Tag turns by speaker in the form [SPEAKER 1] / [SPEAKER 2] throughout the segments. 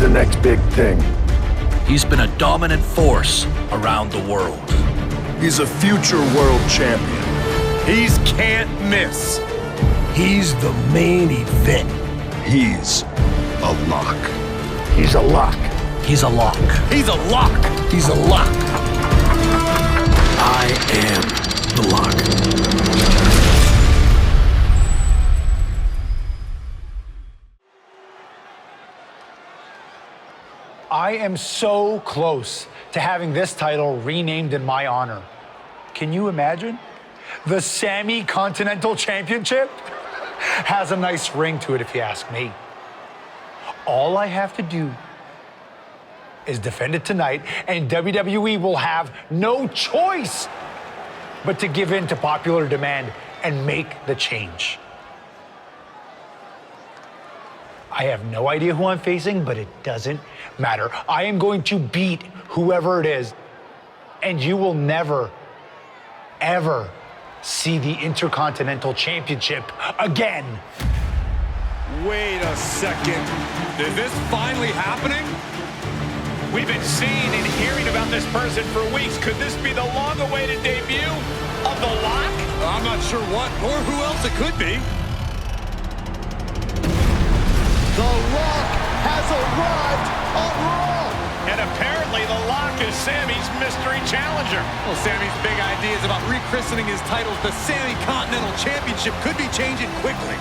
[SPEAKER 1] the next big thing.
[SPEAKER 2] He's been a dominant force around the world.
[SPEAKER 1] He's a future world champion.
[SPEAKER 3] He's can't miss.
[SPEAKER 4] He's the main event.
[SPEAKER 1] He's a lock.
[SPEAKER 4] He's a lock.
[SPEAKER 2] He's a lock.
[SPEAKER 3] He's a lock.
[SPEAKER 4] He's a lock.
[SPEAKER 2] I am the lock.
[SPEAKER 5] I am so close to having this title renamed in my honor. Can you imagine? The Sammy Continental Championship has a nice ring to it, if you ask me. All I have to do is defend it tonight, and WWE will have no choice but to give in to popular demand and make the change. I have no idea who I'm facing, but it doesn't matter. I am going to beat whoever it is, and you will never, ever see the Intercontinental Championship again.
[SPEAKER 3] Wait a second. Is this finally happening? We've been seeing and hearing about this person for weeks. Could this be the long-awaited debut of the Lock? I'm not sure what or who else it could be.
[SPEAKER 6] The Lock has arrived on Raw!
[SPEAKER 3] And apparently the Lock is Sammy's mystery challenger. Well, Sammy's big ideas about rechristening his titles the Sammy Continental Championship could be changing quickly.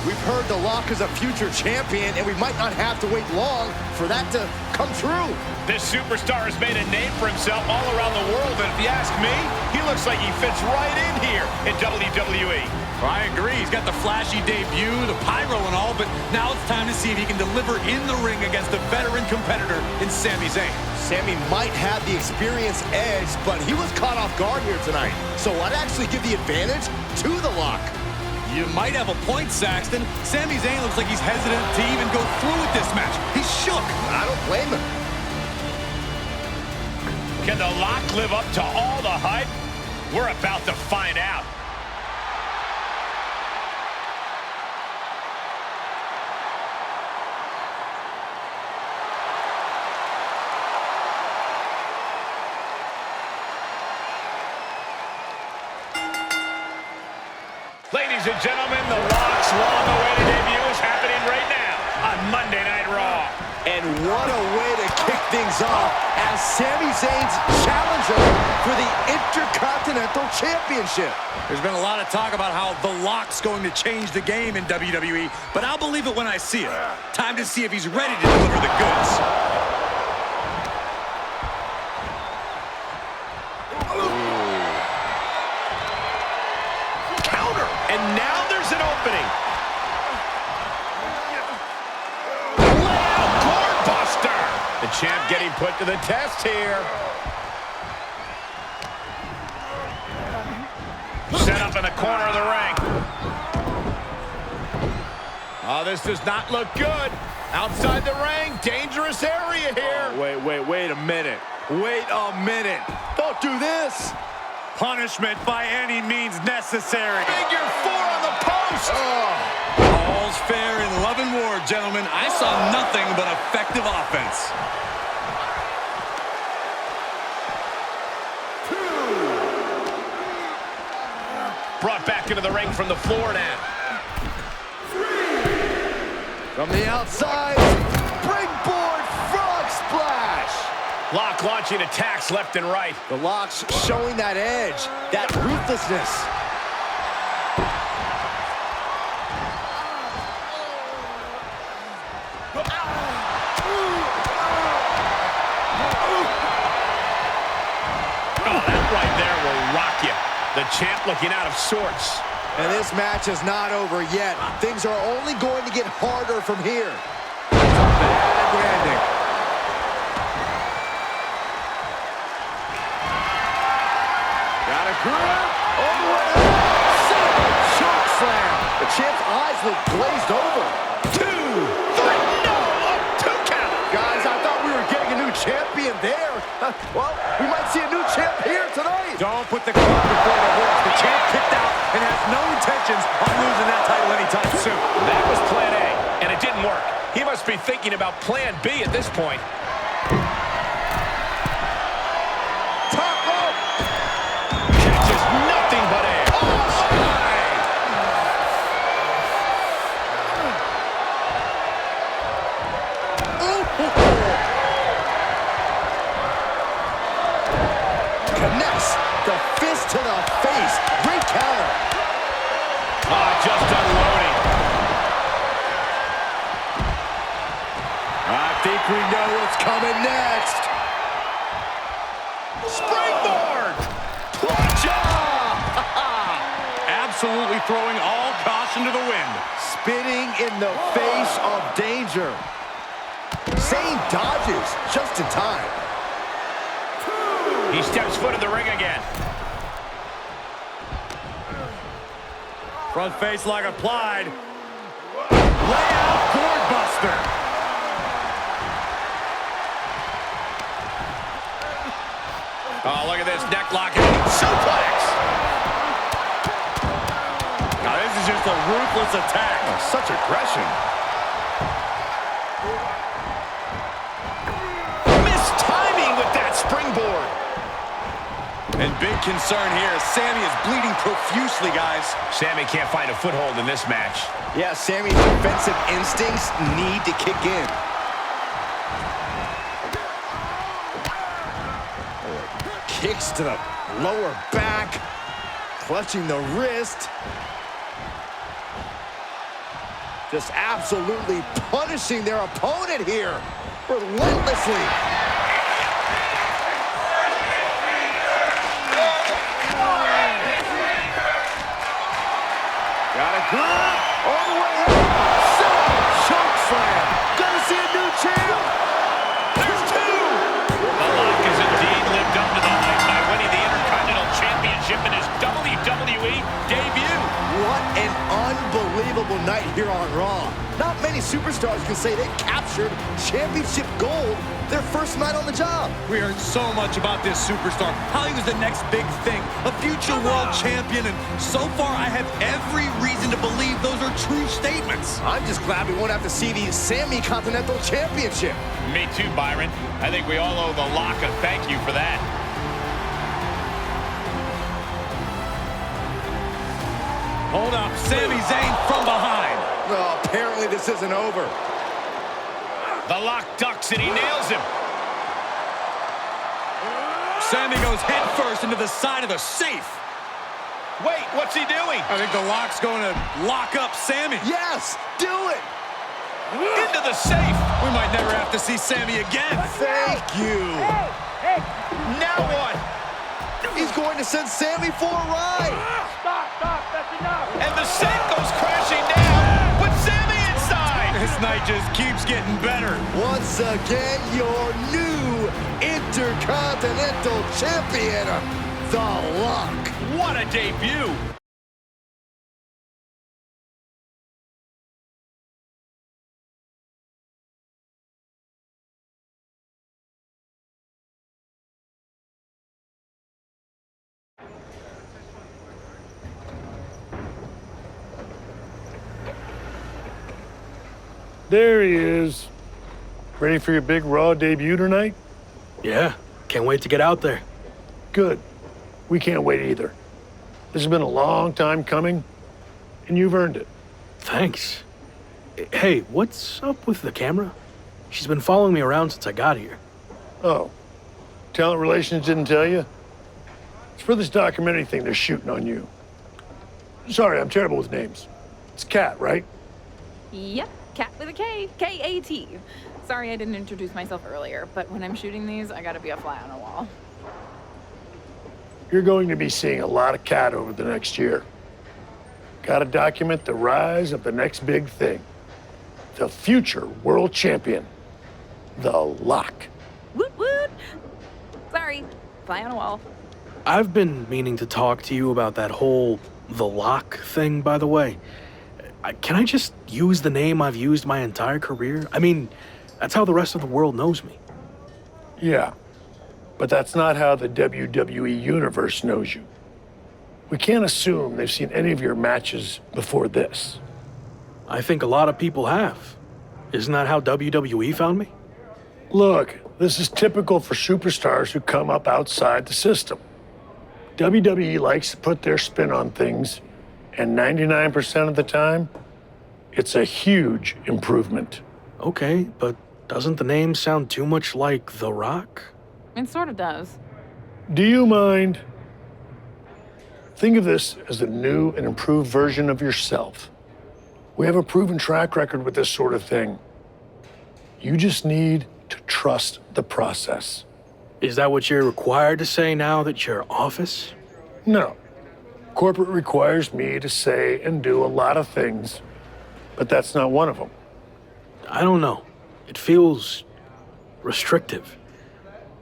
[SPEAKER 6] We've heard the Lock is a future champion, and we might not have to wait long for that to come true.
[SPEAKER 3] This superstar has made a name for himself all around the world, and if you ask me, he looks like he fits right in here in WWE. I agree. He's got the flashy debut, the pyro and all, but now it's time to see if he can deliver in the ring against a veteran competitor in Sami Zayn.
[SPEAKER 6] Sami might have the experience edge, but he was caught off guard here tonight. So I'd actually give the advantage to the Lock.
[SPEAKER 3] You might have a point, Saxton. Sami Zayn looks like he's hesitant to even go through with this match. He's shook.
[SPEAKER 6] I don't blame him.
[SPEAKER 3] Can the Lock live up to all the hype? We're about to find out. Ladies and gentlemen, the Lock's long-awaited debut is happening right now on Monday Night Raw.
[SPEAKER 6] And what a way to kick things off as Sami Zayn's challenger for the Intercontinental Championship.
[SPEAKER 3] There's been a lot of talk about how the Lock's going to change the game in WWE, but I'll believe it when I see it. Time to see if he's ready to deliver the goods. And now there's an opening. Layout cord buster. The champ getting put to the test here. Set up in the corner of the ring. Oh, this does not look good. Outside the ring, dangerous area here.
[SPEAKER 6] Oh, wait a minute. Wait a minute. Don't do this.
[SPEAKER 3] Punishment by any means necessary. Figure 4 on the post.
[SPEAKER 6] Oh.
[SPEAKER 3] All's fair in love and war, gentlemen. I saw nothing but effective offense. 2. Brought back into the ring from the floor now.
[SPEAKER 6] 3. From the outside, springboard frog splash.
[SPEAKER 3] Lock launching attacks left and right.
[SPEAKER 6] The Lock's showing that edge, that ruthlessness.
[SPEAKER 3] Oh, that right there will rock you. The champ looking out of sorts.
[SPEAKER 6] And this match is not over yet. Things are only going to get harder from here. Bad landing. Got a grip. Oh, choke slam. The champ's eyes look glazed over.
[SPEAKER 3] 2, 3, no, a 2 count.
[SPEAKER 6] Guys, I thought we were getting a new champion there. Well, we might see a new champ here tonight.
[SPEAKER 3] Don't put the cart before the horse. The champ kicked out and has no intentions on losing that title anytime soon. That was plan A, and it didn't work. He must be thinking thinking about plan B at this point.
[SPEAKER 6] Top rope.
[SPEAKER 3] Catches nothing but air. Oh, my!
[SPEAKER 6] Connects the fist to the face. Great counter.
[SPEAKER 3] Just unloading.
[SPEAKER 6] I think we know what's coming next.
[SPEAKER 3] Springboard! Plancha!
[SPEAKER 7] Absolutely throwing all caution to the wind.
[SPEAKER 6] Spitting in the face of danger. Zayn dodges just in time.
[SPEAKER 3] He steps foot in the ring again.
[SPEAKER 7] Front face lock applied. Layout board buster.
[SPEAKER 3] Oh, look at this neck locking. Suplex!
[SPEAKER 7] Now this is just a ruthless attack.
[SPEAKER 6] Such aggression.
[SPEAKER 3] Mistiming with that springboard.
[SPEAKER 7] And big concern here is Sammy is bleeding profusely, guys.
[SPEAKER 3] Sammy can't find a foothold in this match.
[SPEAKER 6] Yeah, Sammy's defensive instincts need to kick in. Kicks to the lower back, clutching the wrist. Just absolutely punishing their opponent here, relentlessly. Got a grip, all the way up. Choke slam. Gonna see a new champ.
[SPEAKER 3] There's two! The Lock has indeed lived up to the hype by winning the Intercontinental Championship in his WWE debut.
[SPEAKER 6] What an unbelievable night here on Raw. Not many superstars can say they captured championship gold their first night on the job.
[SPEAKER 7] We heard so much about this superstar, how he was the next big thing, a future world champion, and so far I have every reason to believe those are true statements.
[SPEAKER 6] I'm just glad we won't have to see the Sammy Continental Championship.
[SPEAKER 3] Me too, Byron. I think we all owe the Lock a thank you for that.
[SPEAKER 7] Hold up, Sami Zayn from behind.
[SPEAKER 6] Oh, apparently this isn't over.
[SPEAKER 3] The Lock ducks and he nails him.
[SPEAKER 7] Sammy goes headfirst into the side of the safe.
[SPEAKER 3] Wait, what's he doing?
[SPEAKER 7] I think the Lock's going to lock up Sammy.
[SPEAKER 6] Yes, do it.
[SPEAKER 3] Into the safe.
[SPEAKER 7] We might never have to see Sammy again.
[SPEAKER 6] Thank you.
[SPEAKER 3] Now what?
[SPEAKER 6] He's going to send Sammy for a ride.
[SPEAKER 3] And the safe goes crashing down with Sammy inside.
[SPEAKER 7] This night just keeps getting better.
[SPEAKER 6] Once again, your new Intercontinental Champion, The Lock.
[SPEAKER 3] What a debut.
[SPEAKER 4] There he is. Ready for your big Raw debut tonight?
[SPEAKER 8] Yeah, can't wait to get out there.
[SPEAKER 4] Good. We can't wait either. This has been a long time coming, and you've earned it.
[SPEAKER 8] Thanks. Hey, what's up with the camera? She's been following me around since I got here.
[SPEAKER 4] Oh, talent relations didn't tell you? It's for this documentary thing they're shooting on you. Sorry, I'm terrible with names. It's Kat, right?
[SPEAKER 9] Yep, Cat with a K, K-A-T. Sorry I didn't introduce myself earlier, but when I'm shooting these, I gotta be a fly on a wall.
[SPEAKER 4] You're going to be seeing a lot of Kat over the next year. Gotta document the rise of the next big thing. The future world champion, The Lock.
[SPEAKER 9] Woot woot! Sorry, fly on a wall.
[SPEAKER 8] I've been meaning to talk to you about that whole The Lock thing, by the way. Can I just use the name I've used my entire career? I mean, that's how the rest of the world knows me.
[SPEAKER 4] Yeah, but that's not how the WWE Universe knows you. We can't assume they've seen any of your matches before this.
[SPEAKER 8] I think a lot of people have. Isn't that how WWE found me?
[SPEAKER 4] Look, this is typical for superstars who come up outside the system. WWE likes to put their spin on things, and 99% of the time, it's a huge improvement.
[SPEAKER 8] Okay, but doesn't the name sound too much like The Rock?
[SPEAKER 9] It sort of does.
[SPEAKER 4] Do you mind? Think of this as a new and improved version of yourself. We have a proven track record with this sort of thing. You just need to trust the process.
[SPEAKER 8] Is that what you're required to say now that you're office?
[SPEAKER 4] No. Corporate requires me to say and do a lot of things, but that's not one of them.
[SPEAKER 8] I don't know. It feels restrictive.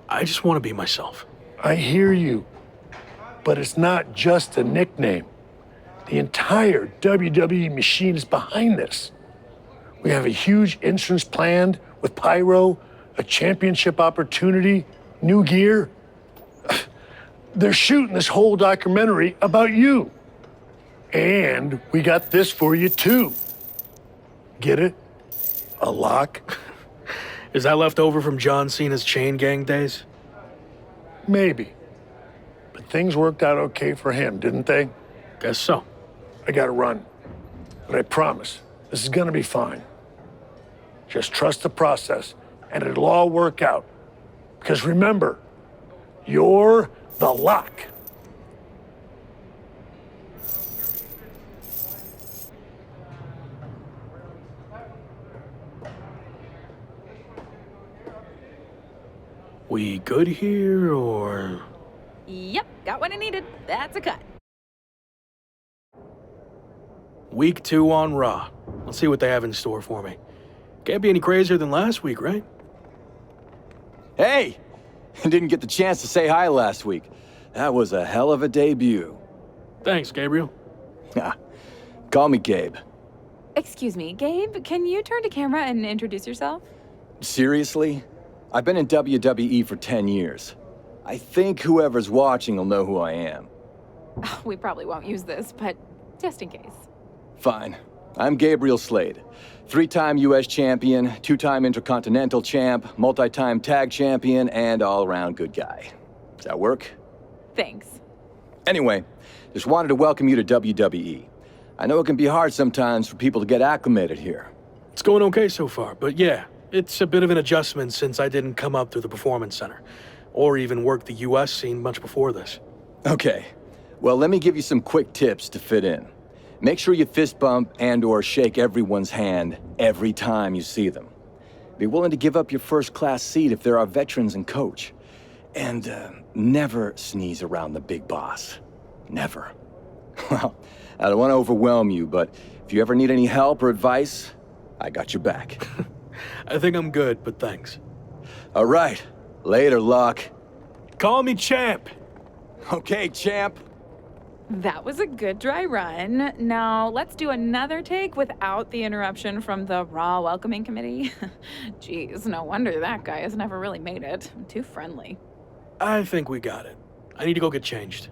[SPEAKER 8] I just want to be myself.
[SPEAKER 4] I hear you, but it's not just a nickname. The entire WWE machine is behind this. We have a huge entrance planned with pyro, a championship opportunity, new gear. They're shooting this whole documentary about you. And we got this for you too. Get it? A lock?
[SPEAKER 8] Is that left over from John Cena's chain gang days?
[SPEAKER 4] Maybe. But things worked out okay for him, didn't they?
[SPEAKER 8] Guess so.
[SPEAKER 4] I gotta run. But I promise, this is gonna be fine. Just trust the process, and it'll all work out. Because remember, you're the lock.
[SPEAKER 8] We good here, or...?
[SPEAKER 9] Yep, got what I needed. That's a cut.
[SPEAKER 8] Week 2 on Raw. Let's see what they have in store for me. Can't be any crazier than last week, right?
[SPEAKER 10] Hey! Didn't get the chance to say hi last week. That was a hell of a debut.
[SPEAKER 8] Thanks, Gabriel.
[SPEAKER 10] Call me Gabe.
[SPEAKER 9] Excuse me, Gabe, can you turn to camera and introduce yourself?
[SPEAKER 10] Seriously? I've been in WWE for 10 years. I think whoever's watching will know who I am.
[SPEAKER 9] We probably won't use this, but just in case.
[SPEAKER 10] Fine. I'm Gabriel Slade. 3-time US champion, 2-time Intercontinental champ, multi-time tag champion, and all-around good guy. Does that work?
[SPEAKER 9] Thanks.
[SPEAKER 10] Anyway, just wanted to welcome you to WWE. I know it can be hard sometimes for people to get acclimated here.
[SPEAKER 8] It's going okay so far, but yeah, it's a bit of an adjustment since I didn't come up through the Performance Center, or even work the US scene much before this.
[SPEAKER 10] Okay, well, let me give you some quick tips to fit in. Make sure you fist bump and/or shake everyone's hand every time you see them. Be willing to give up your first-class seat if there are veterans and coach. And never sneeze around the big boss. Never. Well, I don't want to overwhelm you, but if you ever need any help or advice, I got your back.
[SPEAKER 8] I think I'm good, but thanks.
[SPEAKER 10] All right. Later, Luck.
[SPEAKER 8] Call me Champ.
[SPEAKER 10] Okay, champ.
[SPEAKER 9] That was a good dry run. Now, let's do another take without the interruption from the Raw welcoming committee. Jeez, no wonder that guy has never really made it. Too friendly.
[SPEAKER 8] I think we got it. I need to go get changed.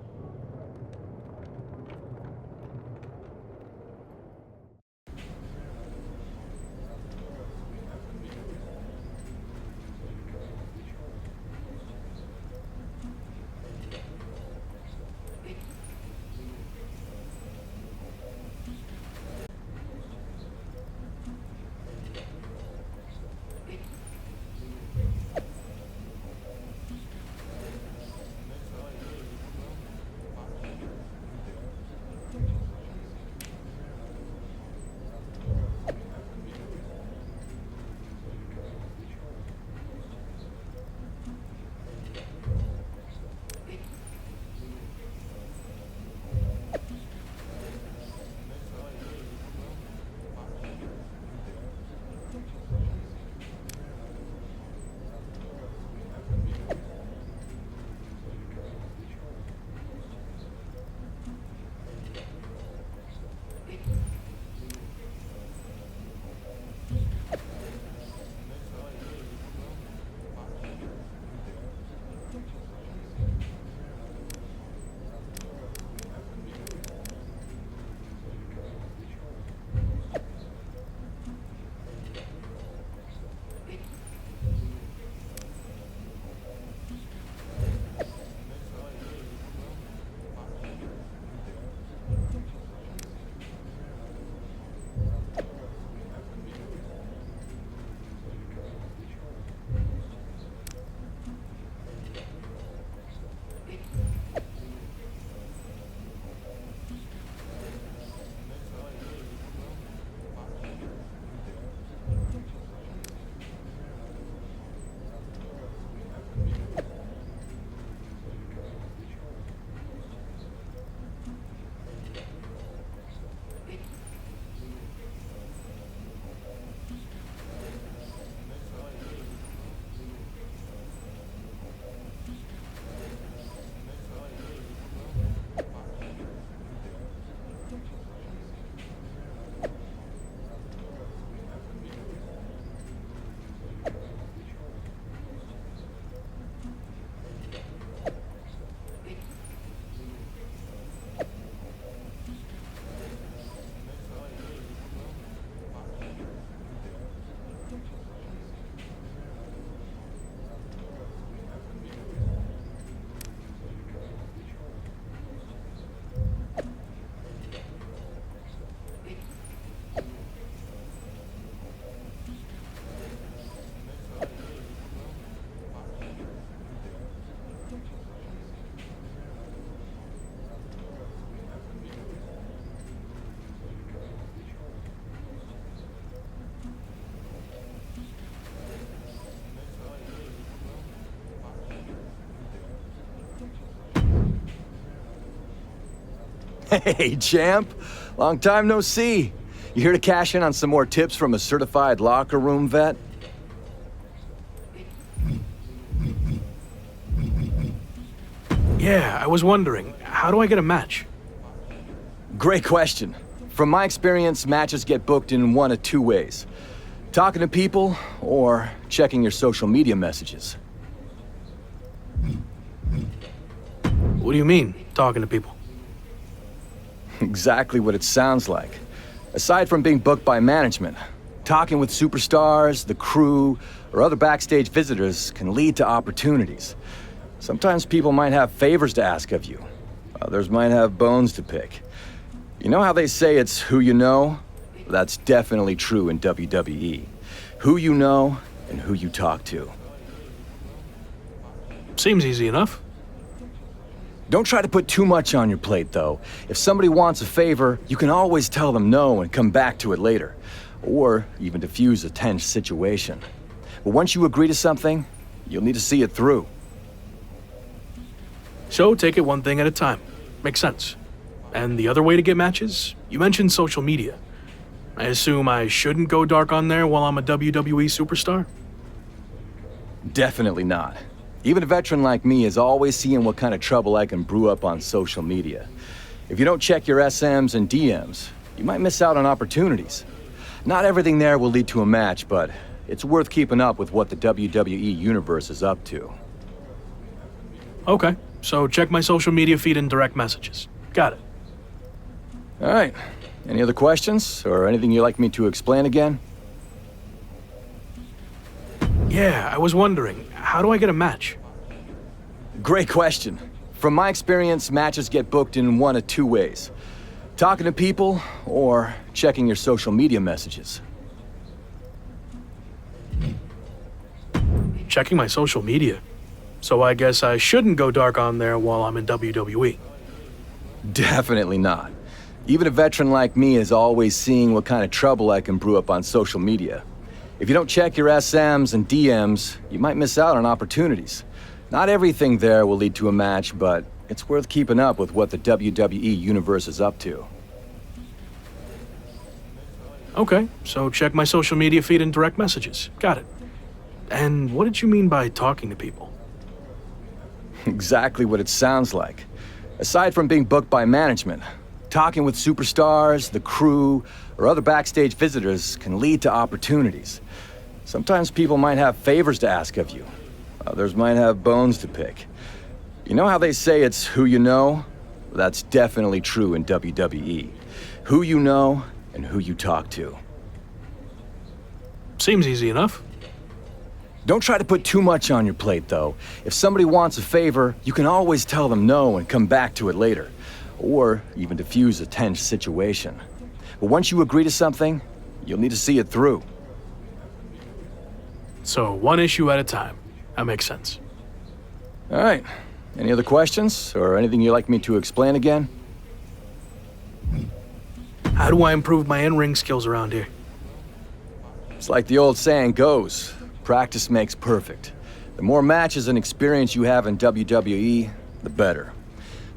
[SPEAKER 10] Hey, champ. Long time no see. You here to cash in on some more tips from a certified locker room vet?
[SPEAKER 8] Yeah, I was wondering, how do I get a match?
[SPEAKER 10] Great question. From my experience, matches get booked in one of two ways. Talking to people, or checking your social media messages.
[SPEAKER 8] What do you mean, talking to people?
[SPEAKER 10] Exactly what it sounds like. Aside from being booked by management, talking with superstars, the crew, or other backstage visitors can lead to opportunities. Sometimes people might have favors to ask of you. Others might have bones to pick. You know how they say it's who you know? That's definitely true in WWE. Who you know and who you talk to.
[SPEAKER 8] Seems easy enough.
[SPEAKER 10] Don't try to put too much on your plate, though. If somebody wants a favor, you can always tell them no and come back to it later. Or even diffuse a tense situation. But once you agree to something, you'll need to see it through.
[SPEAKER 8] So take it one thing at a time. Makes sense. And the other way to get matches? You mentioned social media. I assume I shouldn't go dark on there while I'm a WWE superstar?
[SPEAKER 10] Definitely not. Even a veteran like me is always seeing what kind of trouble I can brew up on social media. If you don't check your SMs and DMs, you might miss out on opportunities. Not everything there will lead to a match, but it's worth keeping up with what the WWE Universe is up to.
[SPEAKER 8] Okay, so check my social media feed and direct messages. Got it.
[SPEAKER 10] All right. Any other questions, or anything you'd like me to explain again?
[SPEAKER 8] Yeah, I was wondering, how do I get a match?
[SPEAKER 10] Great question. From my experience, matches get booked in one of two ways. Talking to people, or checking your social media messages.
[SPEAKER 8] Checking my social media. So I guess I shouldn't go dark on there while I'm in WWE.
[SPEAKER 10] Definitely not. Even a veteran like me is always seeing what kind of trouble I can brew up on social media. If you don't check your SMs and DMs, you might miss out on opportunities. Not everything there will lead to a match, but it's worth keeping up with what the WWE Universe is up to.
[SPEAKER 8] Okay, so check my social media feed and direct messages. Got it. And what did you mean by talking to people?
[SPEAKER 10] Exactly what it sounds like. Aside from being booked by management, talking with superstars, the crew, or other backstage visitors can lead to opportunities. Sometimes people might have favors to ask of you. Others might have bones to pick. You know how they say it's who you know? That's definitely true in WWE. Who you know and who you talk to.
[SPEAKER 8] Seems easy enough.
[SPEAKER 10] Don't try to put too much on your plate, though. If somebody wants a favor, you can always tell them no and come back to it later. Or even diffuse a tense situation. But once you agree to something, you'll need to see it through.
[SPEAKER 8] So one issue at a time. That makes sense.
[SPEAKER 10] All right. Any other questions, or anything you'd like me to explain again?
[SPEAKER 8] How do I improve my in-ring skills around here?
[SPEAKER 10] It's like the old saying goes, practice makes perfect. The more matches and experience you have in WWE, the better.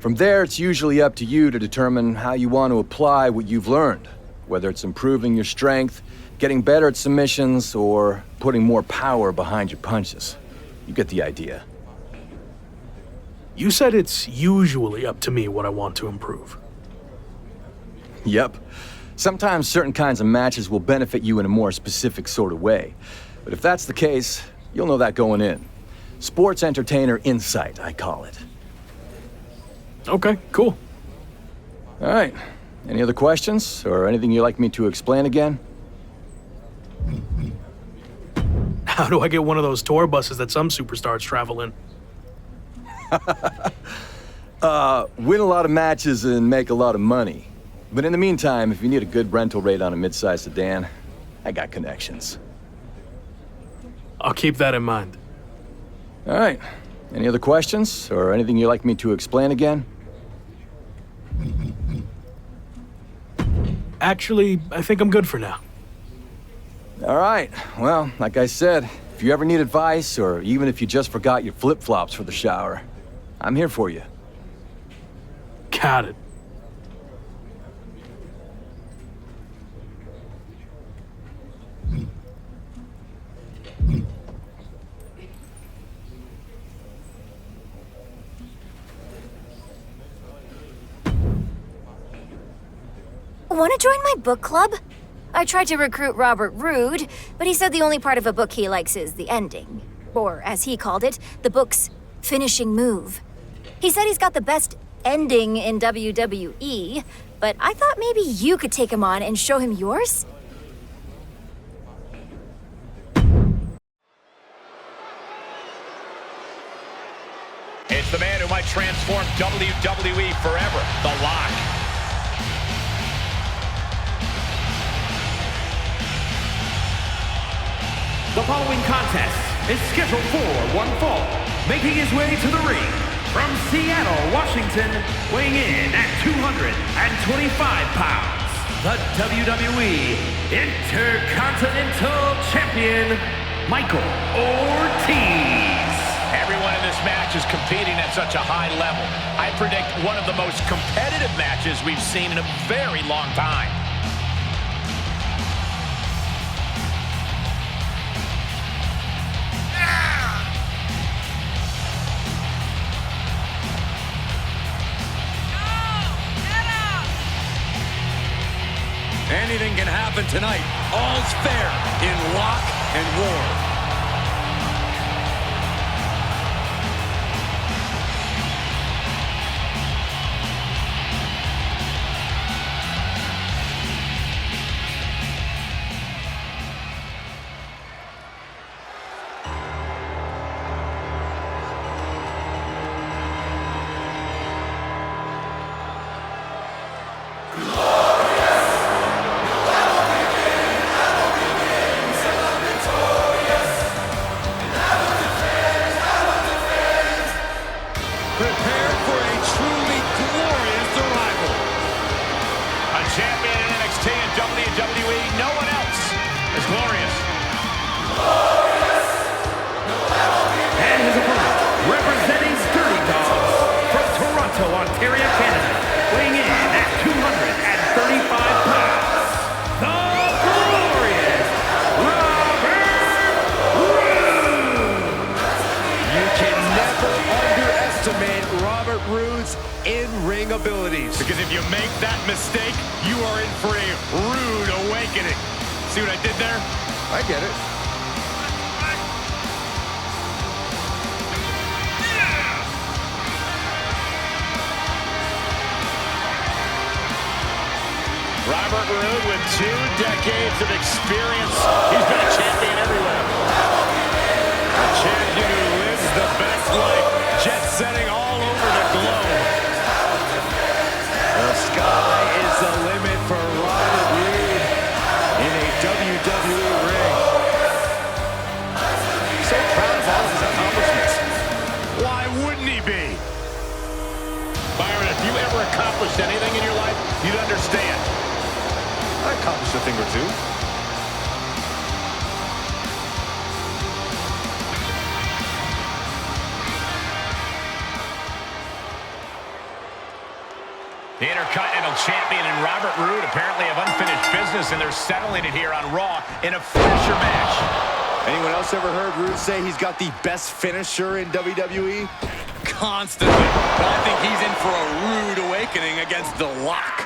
[SPEAKER 10] From there, it's usually up to you to determine how you want to apply what you've learned, whether it's improving your strength, getting better at submissions, or putting more power behind your punches. You get the idea.
[SPEAKER 8] You said it's usually up to me what I want to improve.
[SPEAKER 10] Yep. Sometimes certain kinds of matches will benefit you in a more specific sort of way. But if that's the case, you'll know that going in. Sports entertainer insight, I call it.
[SPEAKER 8] Okay, cool.
[SPEAKER 10] All right. Any other questions, or anything you'd like me to explain again?
[SPEAKER 8] How do I get one of those tour buses that some superstars travel in?
[SPEAKER 10] Win a lot of matches and make a lot of money. But in the meantime, if you need a good rental rate on a mid-sized sedan, I got connections.
[SPEAKER 8] I'll keep that in mind.
[SPEAKER 10] All right. Any other questions, or anything you'd like me to explain again?
[SPEAKER 8] Actually, I think I'm good for now.
[SPEAKER 10] All right. Well, like I said, if you ever need advice, or even if you just forgot your flip-flops for the shower, I'm here for you.
[SPEAKER 8] Got it.
[SPEAKER 11] Want to join my book club? I tried to recruit Robert Roode, but he said the only part of a book he likes is the ending. Or, as he called it, the book's finishing move. He said he's got the best ending in WWE, but I thought maybe you could take him on and show him yours?
[SPEAKER 3] It's the man who might transform WWE forever, The Lock.
[SPEAKER 12] The following contest is scheduled for one fall. Making his way to the ring from Seattle, Washington, weighing in at 225 pounds, the WWE Intercontinental Champion, Michael Ortiz.
[SPEAKER 3] Everyone in this match is competing at such a high level. I predict one of the most competitive matches we've seen in a very long time.
[SPEAKER 7] Anything can happen tonight. All's fair in Lock and War. Prepare for a truly glorious arrival.
[SPEAKER 3] A champion in NXT and WWE, no one else is glorious.
[SPEAKER 12] And his opponent, representing Dirty Dogs from Toronto, Ontario, Canada, weighing in at 235 pounds, the glorious Robert Roode.
[SPEAKER 6] You can never underestimate Robert Roode's in-ring abilities.
[SPEAKER 3] Because if you make that mistake, you are in for a rude awakening. See what I did there?
[SPEAKER 6] I get it.
[SPEAKER 3] Robert Roode with 2 decades of experience. He's been a champion everywhere. A champion who lives the best life, jet-setting all over the globe.
[SPEAKER 6] The sky is the limit for Robert Roode in a WWE ring. So proud of all of his accomplishments.
[SPEAKER 3] Why wouldn't he be? Byron, if you ever accomplished anything in your life, you'd understand.
[SPEAKER 6] I accomplished a thing or two.
[SPEAKER 3] The Intercontinental Champion and Robert Roode apparently have unfinished business, and they're settling it here on Raw in a finisher match.
[SPEAKER 6] Anyone else ever heard Roode say he's got the best finisher in WWE?
[SPEAKER 7] Constantly. But I think he's in for a rude awakening against The Lock.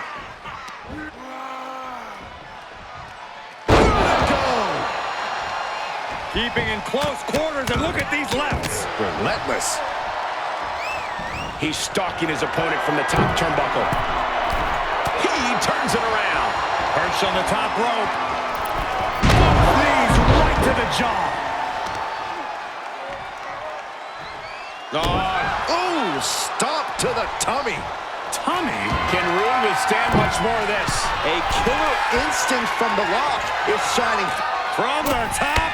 [SPEAKER 7] Keeping in close quarters, and look at these lefts.
[SPEAKER 6] Relentless.
[SPEAKER 3] He's stalking his opponent from the top turnbuckle. He turns it around.
[SPEAKER 7] Perched on the top rope. Both knees right to the jaw.
[SPEAKER 6] Ooh, stop to the tummy.
[SPEAKER 7] Tummy?
[SPEAKER 3] Can Roode withstand much more of this?
[SPEAKER 6] A killer instinct from the Lock is shining.
[SPEAKER 7] From the top.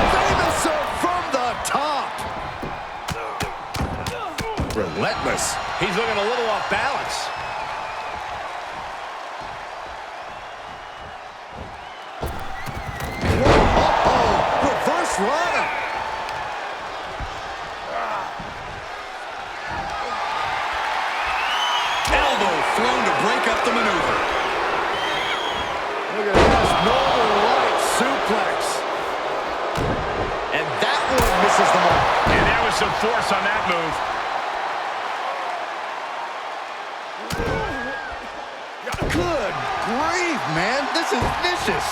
[SPEAKER 6] Famous from the top. Relentless.
[SPEAKER 3] He's looking a little off balance.
[SPEAKER 6] Uh-oh, reverse run.
[SPEAKER 7] Elbow thrown to break up the maneuver.
[SPEAKER 6] Look at this Northern Light suplex. And that one misses the mark.
[SPEAKER 3] And there was some force on that move.
[SPEAKER 6] Good grief. This is vicious.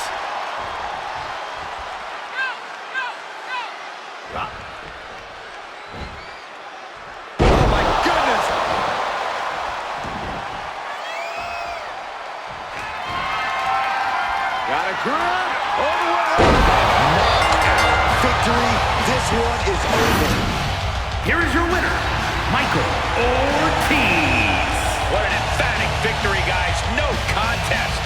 [SPEAKER 6] Oh my goodness.
[SPEAKER 3] Got a grab. Over.
[SPEAKER 6] Knockout victory. This one is over.
[SPEAKER 12] Here is your winner, Michael Ortiz.
[SPEAKER 3] What an emphatic victory, guys. No contest.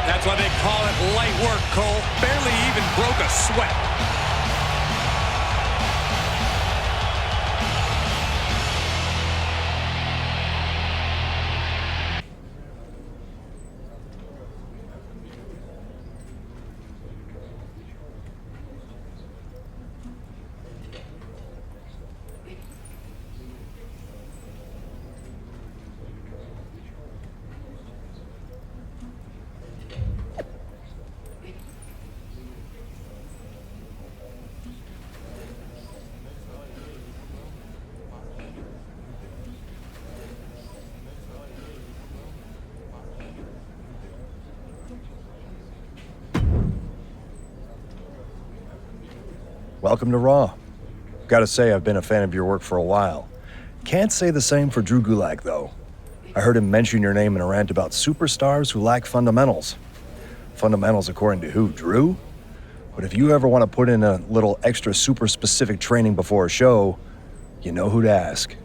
[SPEAKER 7] That's why they call it light work, Cole. Barely even broke a sweat.
[SPEAKER 13] Welcome to Raw. Gotta say, I've been a fan of your work for a while. Can't say the same for Drew Gulak, though. I heard him mention your name in a rant about superstars who lack fundamentals. Fundamentals according to who, Drew? But if you ever want to put in a little extra super specific training before a show, you know who to ask.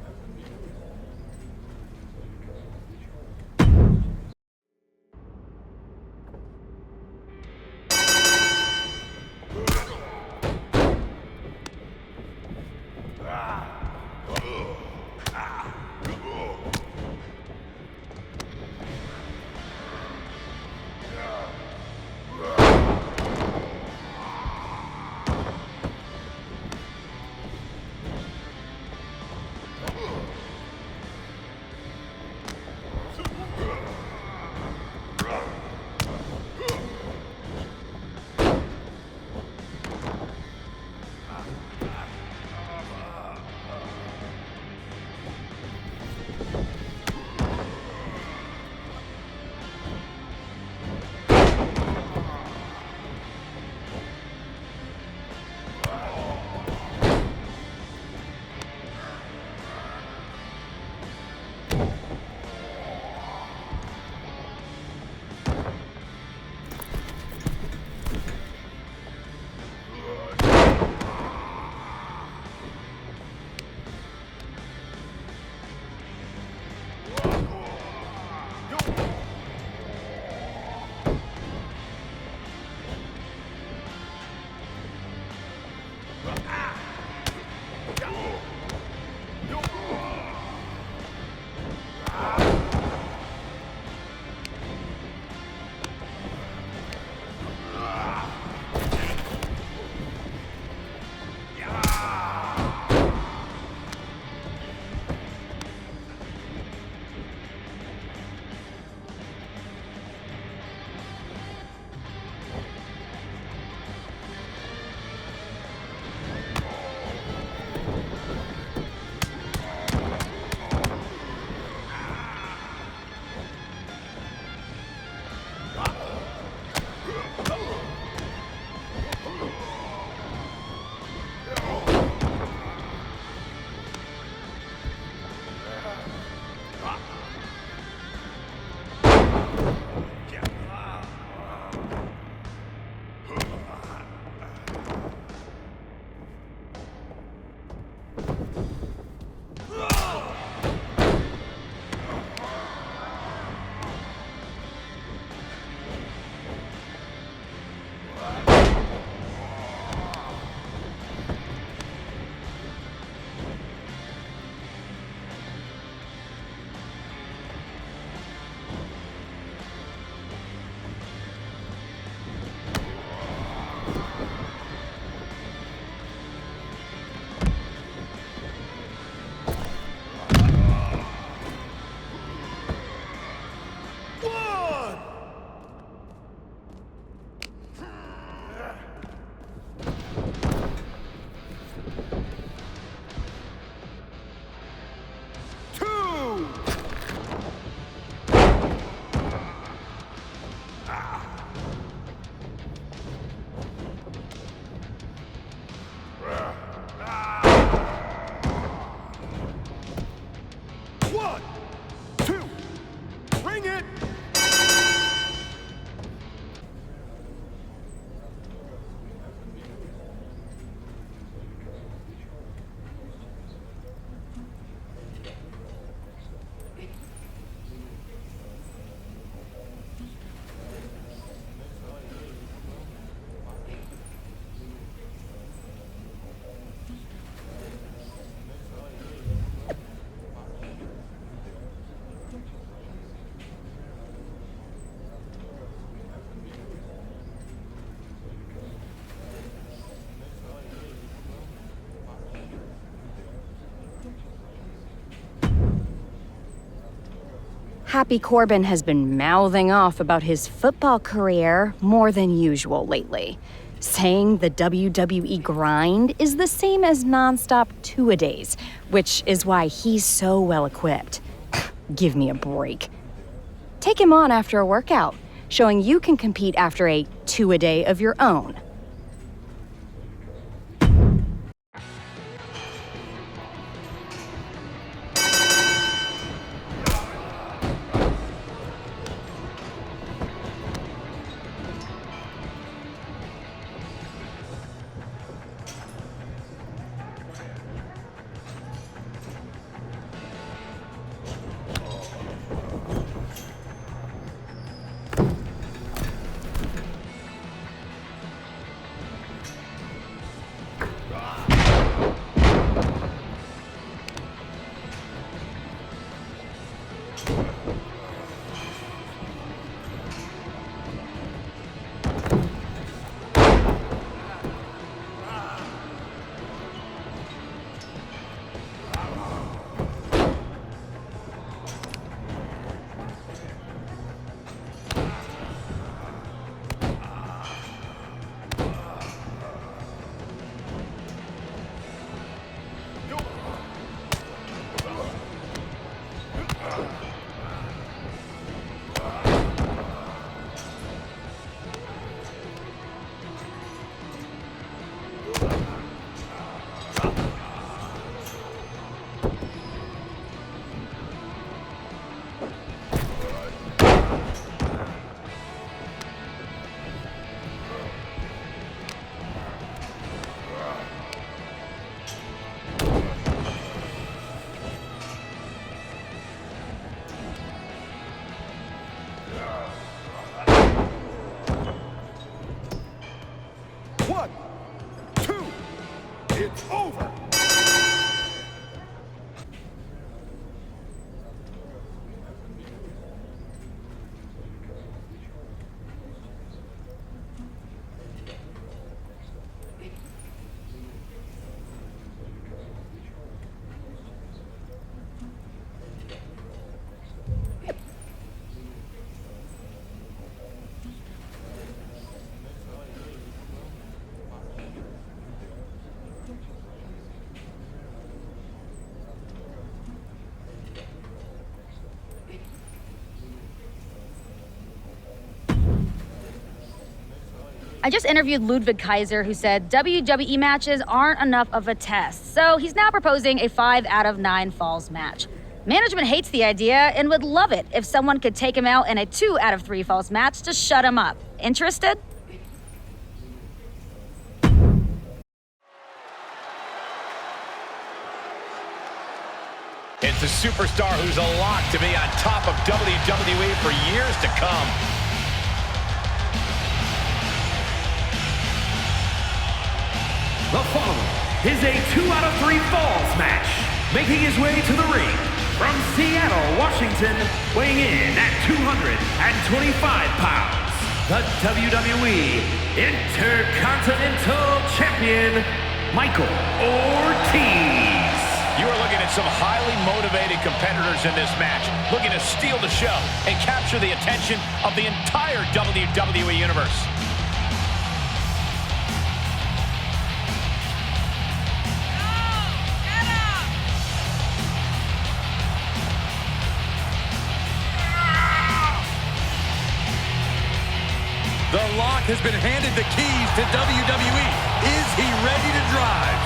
[SPEAKER 1] 1, 2, bring it!
[SPEAKER 14] Happy Corbin has been mouthing off about his football career more than usual lately, saying the WWE grind is the same as nonstop two-a-days, which is why he's so well equipped. Give me a break. Take him on after a workout, showing you can compete after a two-a-day of your own.
[SPEAKER 1] It's over!
[SPEAKER 15] I just interviewed Ludwig Kaiser, who said WWE matches aren't enough of a test, so he's now proposing a 5 out of 9 falls match. Management hates the idea and would love it if someone could take him out in a 2 out of 3 falls match to shut him up. Interested?
[SPEAKER 3] It's a superstar who's a lock to be on top of WWE for years to come.
[SPEAKER 12] The following is a 2 out of 3 falls match. Making his way to the ring from Seattle, Washington, weighing in at 225 pounds, the WWE Intercontinental Champion, Michael Ortiz.
[SPEAKER 3] You are looking at some highly motivated competitors in this match, looking to steal the show and capture the attention of the entire WWE Universe.
[SPEAKER 7] The Lock has been handed the keys to WWE. Is he ready to drive?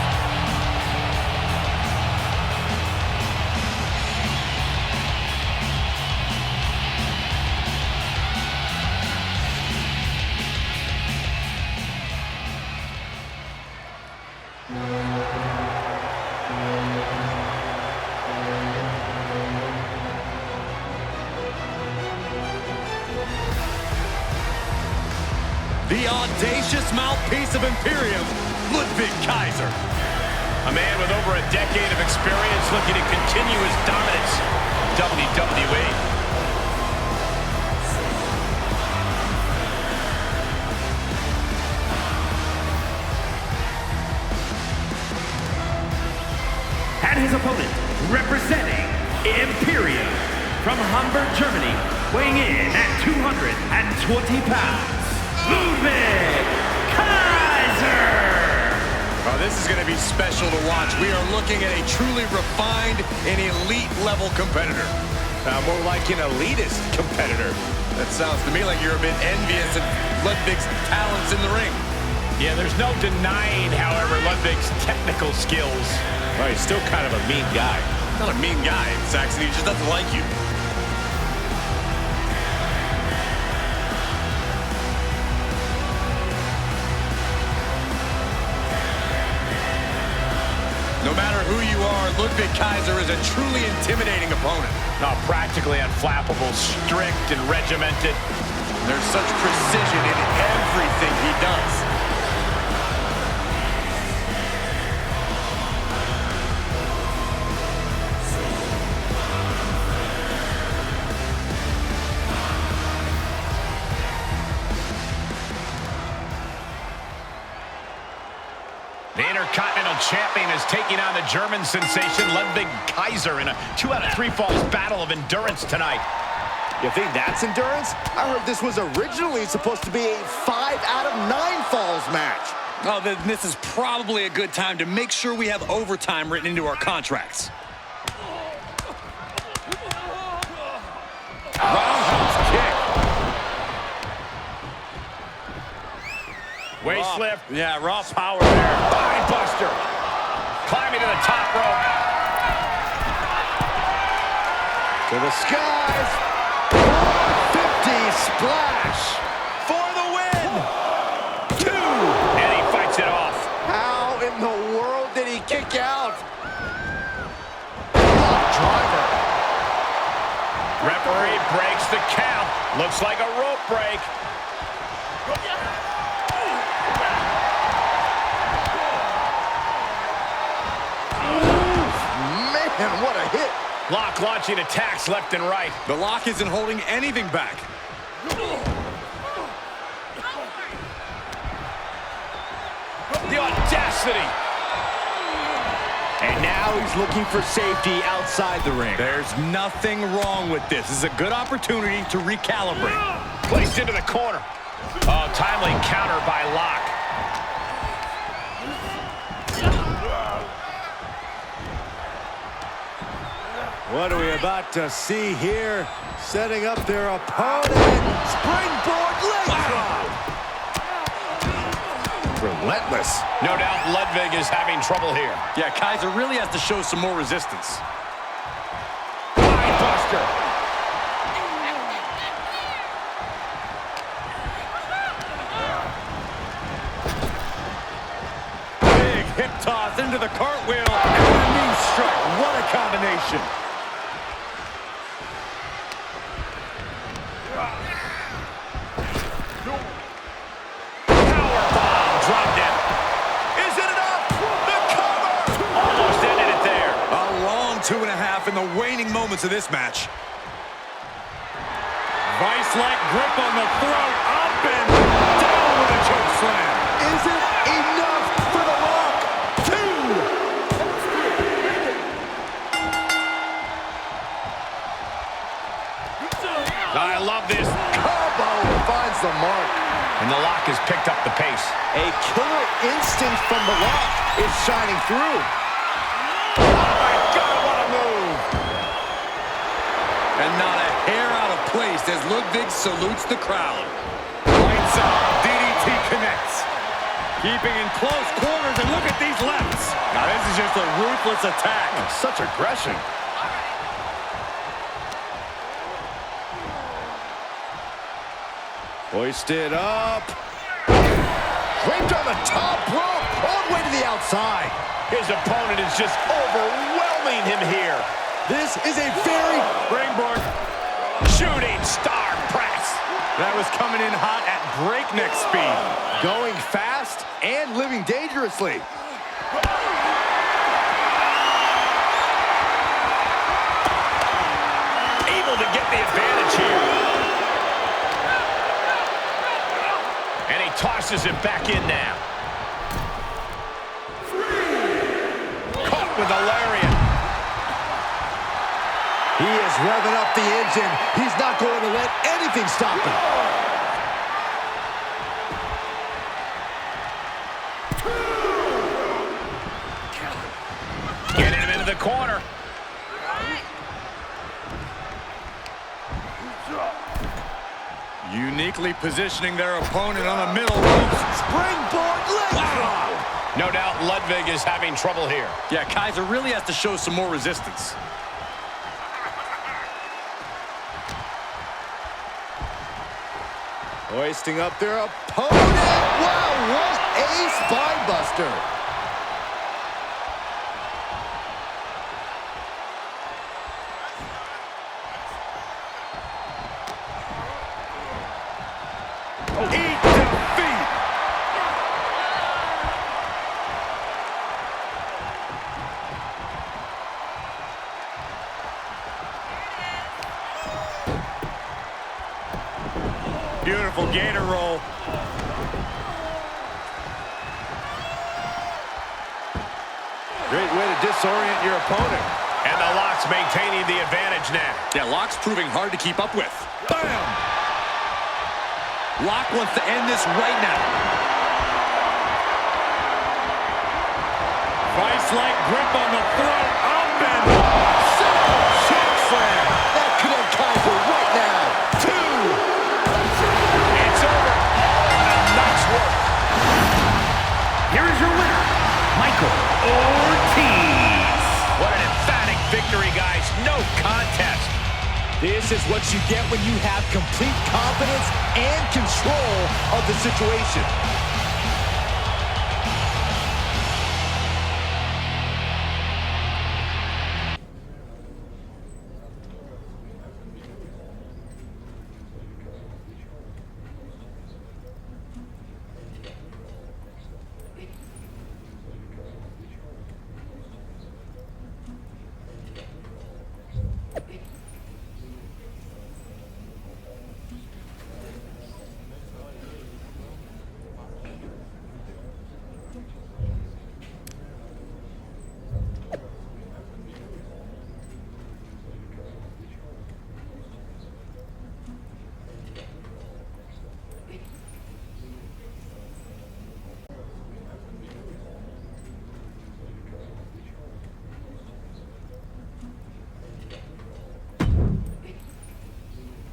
[SPEAKER 7] the audacious mouthpiece of Imperium, Ludwig Kaiser.
[SPEAKER 3] A man with over a decade of experience looking to continue his dominance in WWE.
[SPEAKER 12] And his opponent, representing Imperium, from Hamburg, Germany, weighing in at 220 pounds, Ludwig Kaiser!
[SPEAKER 3] Oh, this is going to be special to watch. We are looking at a truly refined and elite-level competitor. More like an elitist competitor. That sounds to me like you're a bit envious of Ludwig's talents in the ring. Yeah, there's no denying, however, Ludwig's technical skills. Well, he's still kind of a mean guy. Not a mean guy, Saxon. He just doesn't like you. No matter who you are, Ludwig Kaiser is a truly intimidating opponent. Practically unflappable, strict and regimented. There's such precision in everything he does. The Intercontinental Champion is taking on the German sensation Ludwig Kaiser in a 2 out of 3 falls battle of endurance tonight.
[SPEAKER 6] You think that's endurance? I heard this was originally supposed to be a 5 out of 9 falls match.
[SPEAKER 7] Oh, then this is probably a good time to make sure we have overtime written into our contracts.
[SPEAKER 3] Roundhouse kick. Waist lift.
[SPEAKER 7] Yeah, raw
[SPEAKER 3] Power there. Body buster. Climbing to the top rope.
[SPEAKER 6] To the skies. 50 splash.
[SPEAKER 3] For the win. 2. And he fights it off.
[SPEAKER 6] How in the world did he kick out? Driver.
[SPEAKER 3] Referee breaks the count. Looks like a rope break.
[SPEAKER 6] Man, what a hit.
[SPEAKER 3] Lock launching attacks left and right.
[SPEAKER 7] The lock isn't holding anything back.
[SPEAKER 3] The audacity.
[SPEAKER 6] And now he's looking for safety outside the ring.
[SPEAKER 7] There's nothing wrong with this. This is a good opportunity to recalibrate.
[SPEAKER 3] Placed into the corner. Oh, timely counter by Lock.
[SPEAKER 6] What are we about to see here? Setting up their opponent. Springboard leg drop. Relentless.
[SPEAKER 3] No doubt Ludwig is having trouble here.
[SPEAKER 7] Yeah, Kaiser really has to show some more resistance.
[SPEAKER 3] Mind buster.
[SPEAKER 7] Big hip toss into the cartwheel and a knee strike. What a combination. In the waning moments of this match. Vice-like grip on the throat, up and down with a choke slam.
[SPEAKER 6] Is it enough for the lock?
[SPEAKER 3] 2. I love this.
[SPEAKER 6] Combo finds the mark.
[SPEAKER 3] And the lock has picked up the pace.
[SPEAKER 6] A killer instinct from the lock is shining through.
[SPEAKER 7] And not a hair out of place as Ludwig salutes the crowd. Lights out, DDT connects. Keeping in close quarters, and look at these lefts. Now this is just a ruthless attack.
[SPEAKER 6] Such aggression. Hoisted up. Draped on the top rope, all the way to the outside.
[SPEAKER 3] His opponent is just overwhelming him here.
[SPEAKER 6] This is a very...
[SPEAKER 3] Springboard. Shooting star press.
[SPEAKER 7] That was coming in hot at breakneck speed.
[SPEAKER 6] Going fast and living dangerously.
[SPEAKER 3] Able to get the advantage here. And he tosses it back in now. Caught with a lariat.
[SPEAKER 6] He is revving up the engine. He's not going to let anything stop him.
[SPEAKER 3] Getting him into the corner.
[SPEAKER 7] Uniquely positioning their opponent on the middle ropes.
[SPEAKER 6] Springboard leg drop.
[SPEAKER 3] No doubt Ludwig is having trouble here.
[SPEAKER 7] Yeah, Kaiser really has to show some more resistance.
[SPEAKER 6] Hoisting up their opponent. Wow, what a spine buster.
[SPEAKER 7] Eat defeat. Beautiful gator roll.
[SPEAKER 6] Great way to disorient your opponent.
[SPEAKER 3] And the Lock's maintaining the advantage now.
[SPEAKER 7] Yeah, Lock's proving hard to keep up with. Bam! Lock wants to end this right now. Vice-like grip on the throat. Up and choke slam.
[SPEAKER 6] That could end Kaiser right now. 2.
[SPEAKER 3] It's over. Nice work.
[SPEAKER 12] Here is your winner, Michael Ortiz.
[SPEAKER 3] What an emphatic victory, guys. No contest.
[SPEAKER 6] This is what you get when you have complete confidence and control of the situation.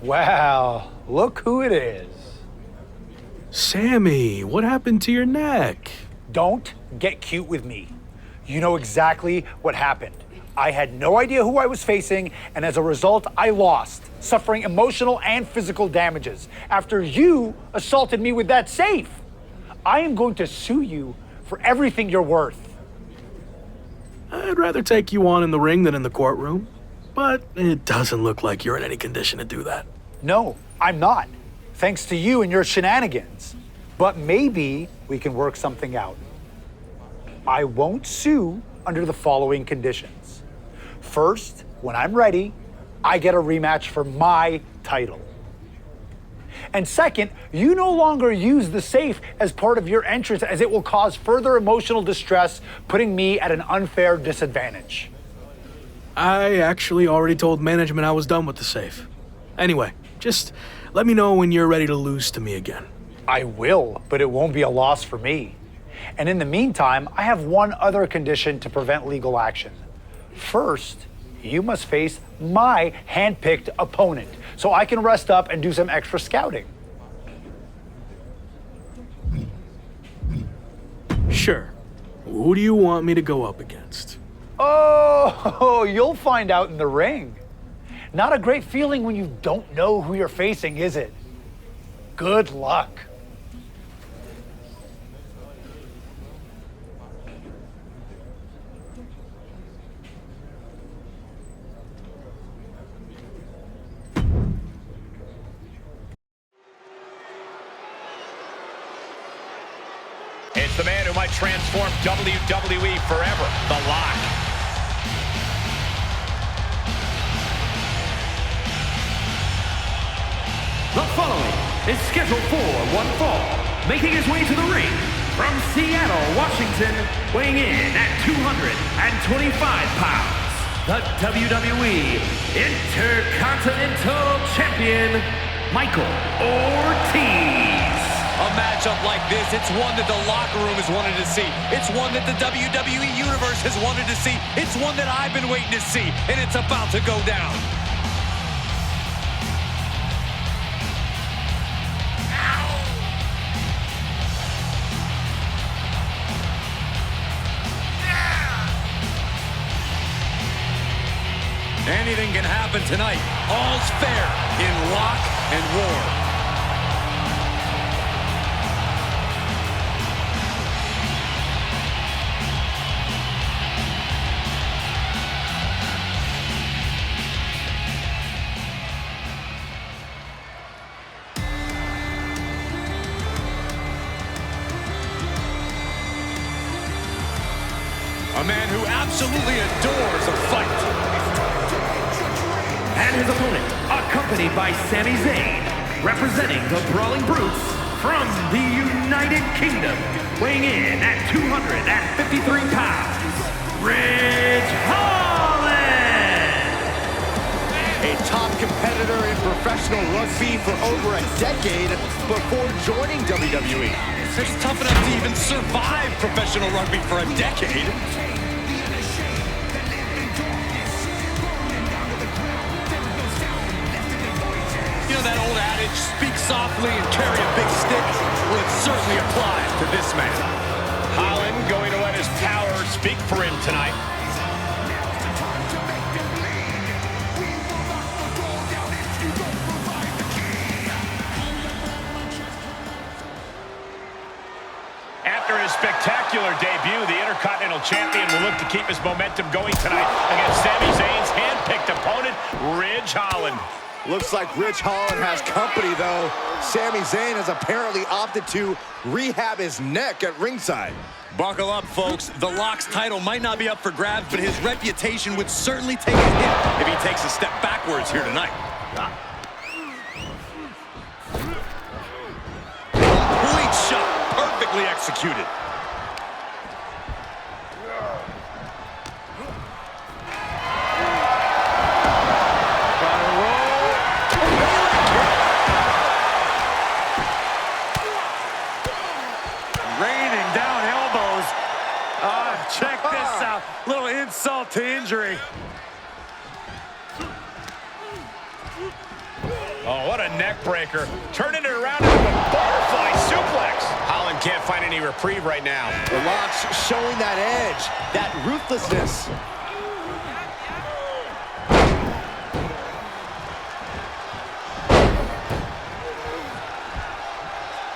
[SPEAKER 5] Wow, look who it is.
[SPEAKER 8] Sammy, what happened to your neck?
[SPEAKER 5] Don't get cute with me. You know exactly what happened. I had no idea who I was facing, and as a result, I lost, suffering emotional and physical damages after you assaulted me with that safe. I am going to sue you for everything you're worth.
[SPEAKER 8] I'd rather take you on in the ring than in the courtroom, but it doesn't look like you're in any condition to do that.
[SPEAKER 5] No, I'm not, thanks to you and your shenanigans. But maybe we can work something out. I won't sue under the following conditions. First, when I'm ready, I get a rematch for my title. And second, you no longer use the safe as part of your entrance, as it will cause further emotional distress, putting me at an unfair disadvantage.
[SPEAKER 8] I actually already told management I was done with the safe. Anyway, just let me know when you're ready to lose to me again.
[SPEAKER 5] I will, but it won't be a loss for me. And in the meantime, I have one other condition to prevent legal action. First, you must face my hand-picked opponent, so I can rest up and do some extra scouting.
[SPEAKER 8] Sure. Who do you want me to go up against?
[SPEAKER 5] Oh, you'll find out in the ring. Not a great feeling when you don't know who you're facing, is it? Good luck.
[SPEAKER 3] against the man who might transform WWE forever, The Lock.
[SPEAKER 12] The following is scheduled for one fall, making his way to the ring from Seattle, Washington, weighing in at 225 pounds, the WWE Intercontinental Champion, Michael Ortiz.
[SPEAKER 7] A matchup like this, it's one that the locker room has wanted to see. It's one that the WWE Universe has wanted to see. It's one that I've been waiting to see, and it's about to go down. Anything can happen tonight. All's fair in Lock and War. A man who absolutely adores a fight.
[SPEAKER 12] And his opponent, accompanied by Sami Zayn, representing the Brawling Brutes from the United Kingdom, weighing in at 253 pounds, Ridge Holland!
[SPEAKER 6] A top competitor in professional rugby for over a decade before joining WWE.
[SPEAKER 7] It's tough enough to even survive professional rugby for a decade. You know that old adage, speak softly and carry a big stick? Well, it certainly applies to this man.
[SPEAKER 3] Holland going to let his power speak for him tonight. After his spectacular debut, the Intercontinental Champion will look to keep his momentum going tonight against Sami Zayn's hand-picked opponent, Ridge Holland.
[SPEAKER 6] Looks like Ridge Holland has company, though. Sami Zayn has apparently opted to rehab his neck at ringside.
[SPEAKER 7] Buckle up, folks. The Lock's title might not be up for grabs, but his reputation would certainly take a hit if he takes a step backwards here tonight. Complete shot, perfectly executed. Check this out. Little insult to injury.
[SPEAKER 3] Oh, what a neck breaker. Turning it around into a butterfly suplex. Holland can't find any reprieve right now.
[SPEAKER 6] The Lock's showing that edge, that ruthlessness.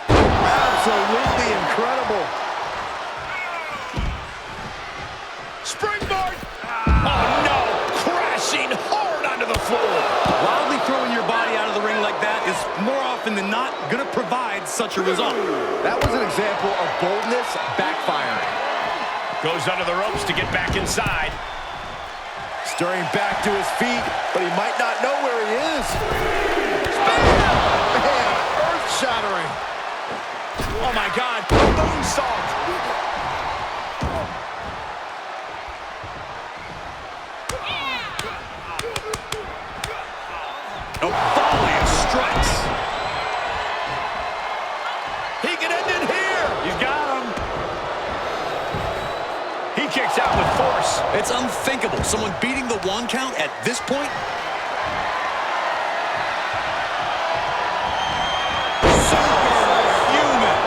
[SPEAKER 6] Absolutely incredible.
[SPEAKER 3] Springboard! Oh, no! Crashing hard onto the floor.
[SPEAKER 7] Wildly throwing your body out of the ring like that is more often than not going to provide such a result.
[SPEAKER 6] That was an example of boldness backfiring.
[SPEAKER 3] Goes under the ropes to get back inside.
[SPEAKER 6] Stirring back to his feet, but he might not know where he is. Man, earth-shattering.
[SPEAKER 3] Oh, my God. Moonsault.
[SPEAKER 7] A volley of strikes.
[SPEAKER 3] He can end it here. He's got him. He kicks out with force.
[SPEAKER 7] It's unthinkable. Someone beating the one count at this point. Superhuman.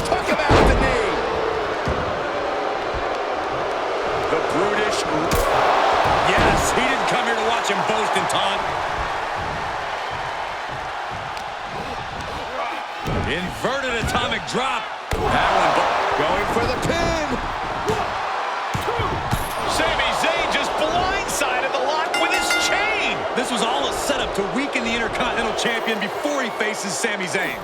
[SPEAKER 6] Took him out the knee.
[SPEAKER 7] The brutish. Yes, he didn't come here to watch him boast and taunt. Inverted atomic drop. That one
[SPEAKER 6] going for the pin.
[SPEAKER 3] Sami Zayn just blindsided the Lock with his chain.
[SPEAKER 7] This was all a setup to weaken the Intercontinental World Champion before he faces Sami Zayn.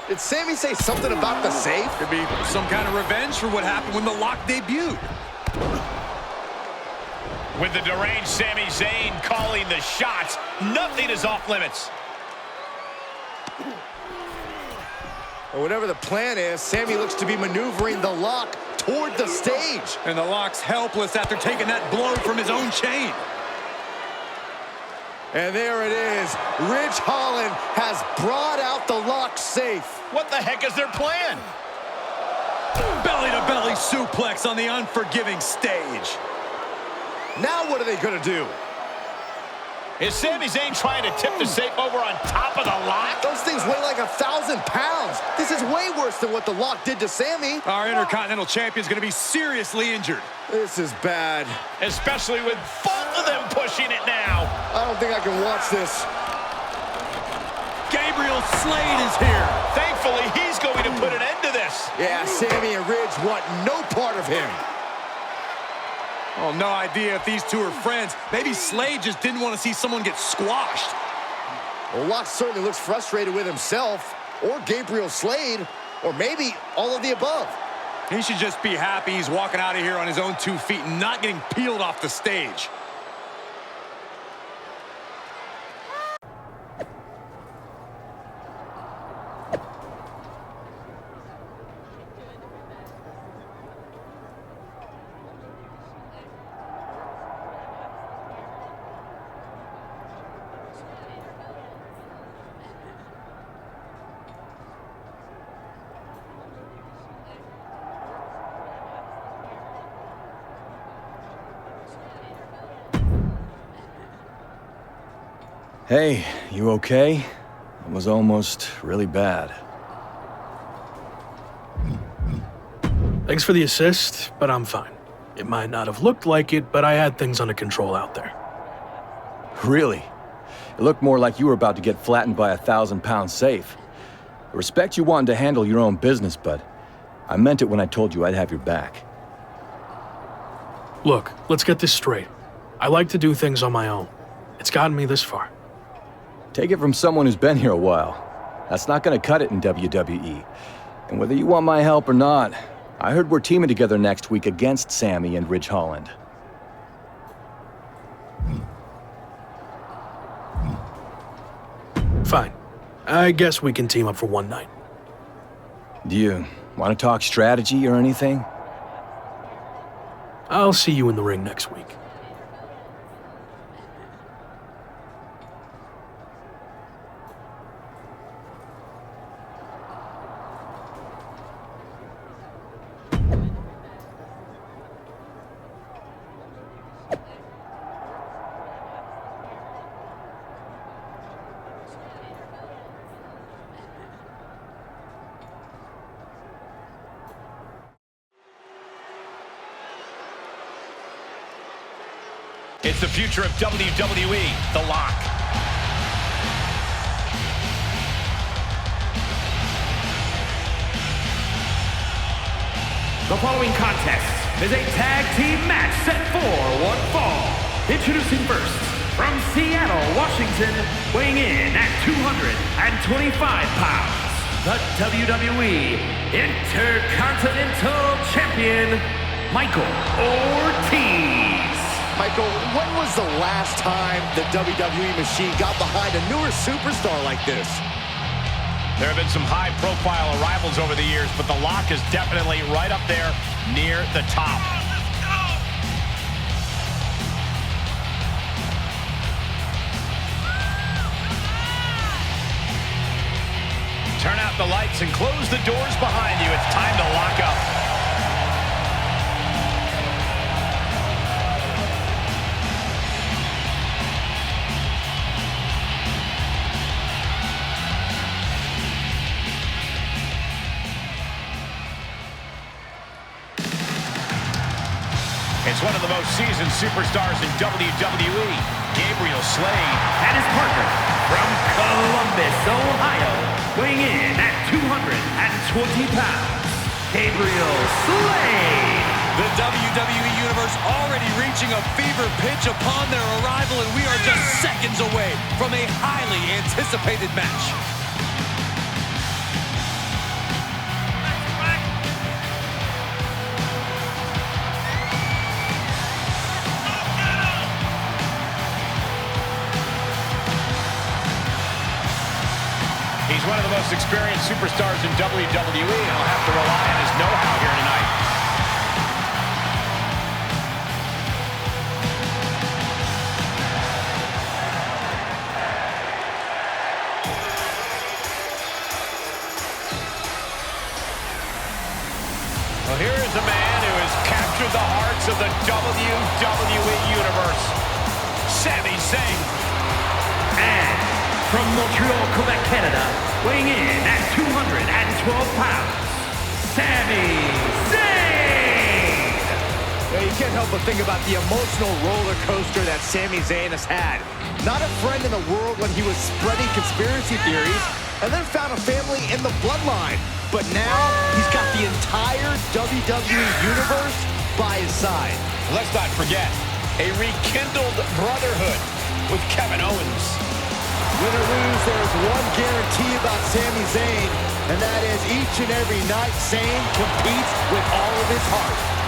[SPEAKER 6] Did Sami say something about the safe?
[SPEAKER 7] Could be some kind of revenge for what happened when the lock debuted.
[SPEAKER 3] With the deranged Sami Zayn calling the shots, nothing is off limits.
[SPEAKER 6] Or whatever the plan is, Sami looks to be maneuvering the lock toward the stage.
[SPEAKER 7] And the lock's helpless after taking that blow from his own chain.
[SPEAKER 6] And there it is. Ridge Holland has brought out the lock safe.
[SPEAKER 3] What the heck is their plan?
[SPEAKER 7] Belly-to-belly suplex on the unforgiving stage.
[SPEAKER 6] Now what are they going to do?
[SPEAKER 3] Is Sami Zayn trying to tip the safe over on top of the lock?
[SPEAKER 6] Those things weigh like 1,000 pounds. This is way worse than what the lock did to Sami.
[SPEAKER 7] Our Intercontinental Champion's going to be seriously injured.
[SPEAKER 6] This is bad.
[SPEAKER 3] Especially with both of them pushing it now.
[SPEAKER 6] I don't think I can watch this.
[SPEAKER 7] Gabriel Slade is here.
[SPEAKER 3] Thankfully, he's going to put an end to this.
[SPEAKER 6] Yeah, Sami and Ridge want no part of him.
[SPEAKER 7] Oh, no idea if these two are friends. Maybe Slade just didn't want to see someone get squashed.
[SPEAKER 6] Well, Locke certainly looks frustrated with himself, or Gabriel Slade, or maybe all of the above.
[SPEAKER 7] He should just be happy he's walking out of here on his own 2 feet and not getting peeled off the stage.
[SPEAKER 10] Hey, you okay? It was almost really bad.
[SPEAKER 8] Thanks for the assist, but I'm fine. It might not have looked like it, but I had things under control out there.
[SPEAKER 10] Really? It looked more like you were about to get flattened by a 1,000-pound safe. I respect you wanting to handle your own business, but I meant it when I told you I'd have your back.
[SPEAKER 8] Look, let's get this straight. I like to do things on my own. It's gotten me this far.
[SPEAKER 10] Take it from someone who's been here a while. That's not gonna cut it in WWE. And whether you want my help or not, I heard we're teaming together next week against Sami and Ridge Holland.
[SPEAKER 8] Fine. I guess we can team up for one night.
[SPEAKER 10] Do you want to talk strategy or anything?
[SPEAKER 8] I'll see you in the ring next week.
[SPEAKER 3] It's the future of WWE, The Lock.
[SPEAKER 12] The following contest is a tag team match set for one fall. Introducing first, from Seattle, Washington, weighing in at 225 pounds, the WWE Intercontinental Champion, Michael Ortiz.
[SPEAKER 6] Michael, when was the last time the WWE machine got behind a newer superstar like this?
[SPEAKER 3] There have been some high-profile arrivals over the years, but The Lock is definitely right up there near the top. Turn out the lights and close the doors behind you. It's time to lock up. It's one of the most seasoned superstars in WWE, Gabriel Slade.
[SPEAKER 12] And his partner from Columbus, Ohio, weighing in at 220 pounds, Gabriel Slade.
[SPEAKER 7] The WWE Universe already reaching a fever pitch upon their arrival, and we are just seconds away from a highly anticipated match.
[SPEAKER 3] He's one of the most experienced superstars in WWE, and he'll have to rely on his know-how here tonight. Well, here is a man who has captured the hearts of the WWE Universe, Sami Zayn.
[SPEAKER 12] And from Montreal, Quebec, Canada, weighing in at 212 pounds, Sami Zayn!
[SPEAKER 6] Well, you can't help but think about the emotional roller coaster that Sami Zayn has had. Not a friend in the world when he was spreading conspiracy theories, and then found a family in the bloodline. But now, he's got the entire WWE Universe by his side.
[SPEAKER 3] Let's not forget, a rekindled brotherhood with Kevin Owens.
[SPEAKER 6] Win or lose, there's one guarantee about Sami Zayn, and that is each and every night, Zayn competes with all of his heart.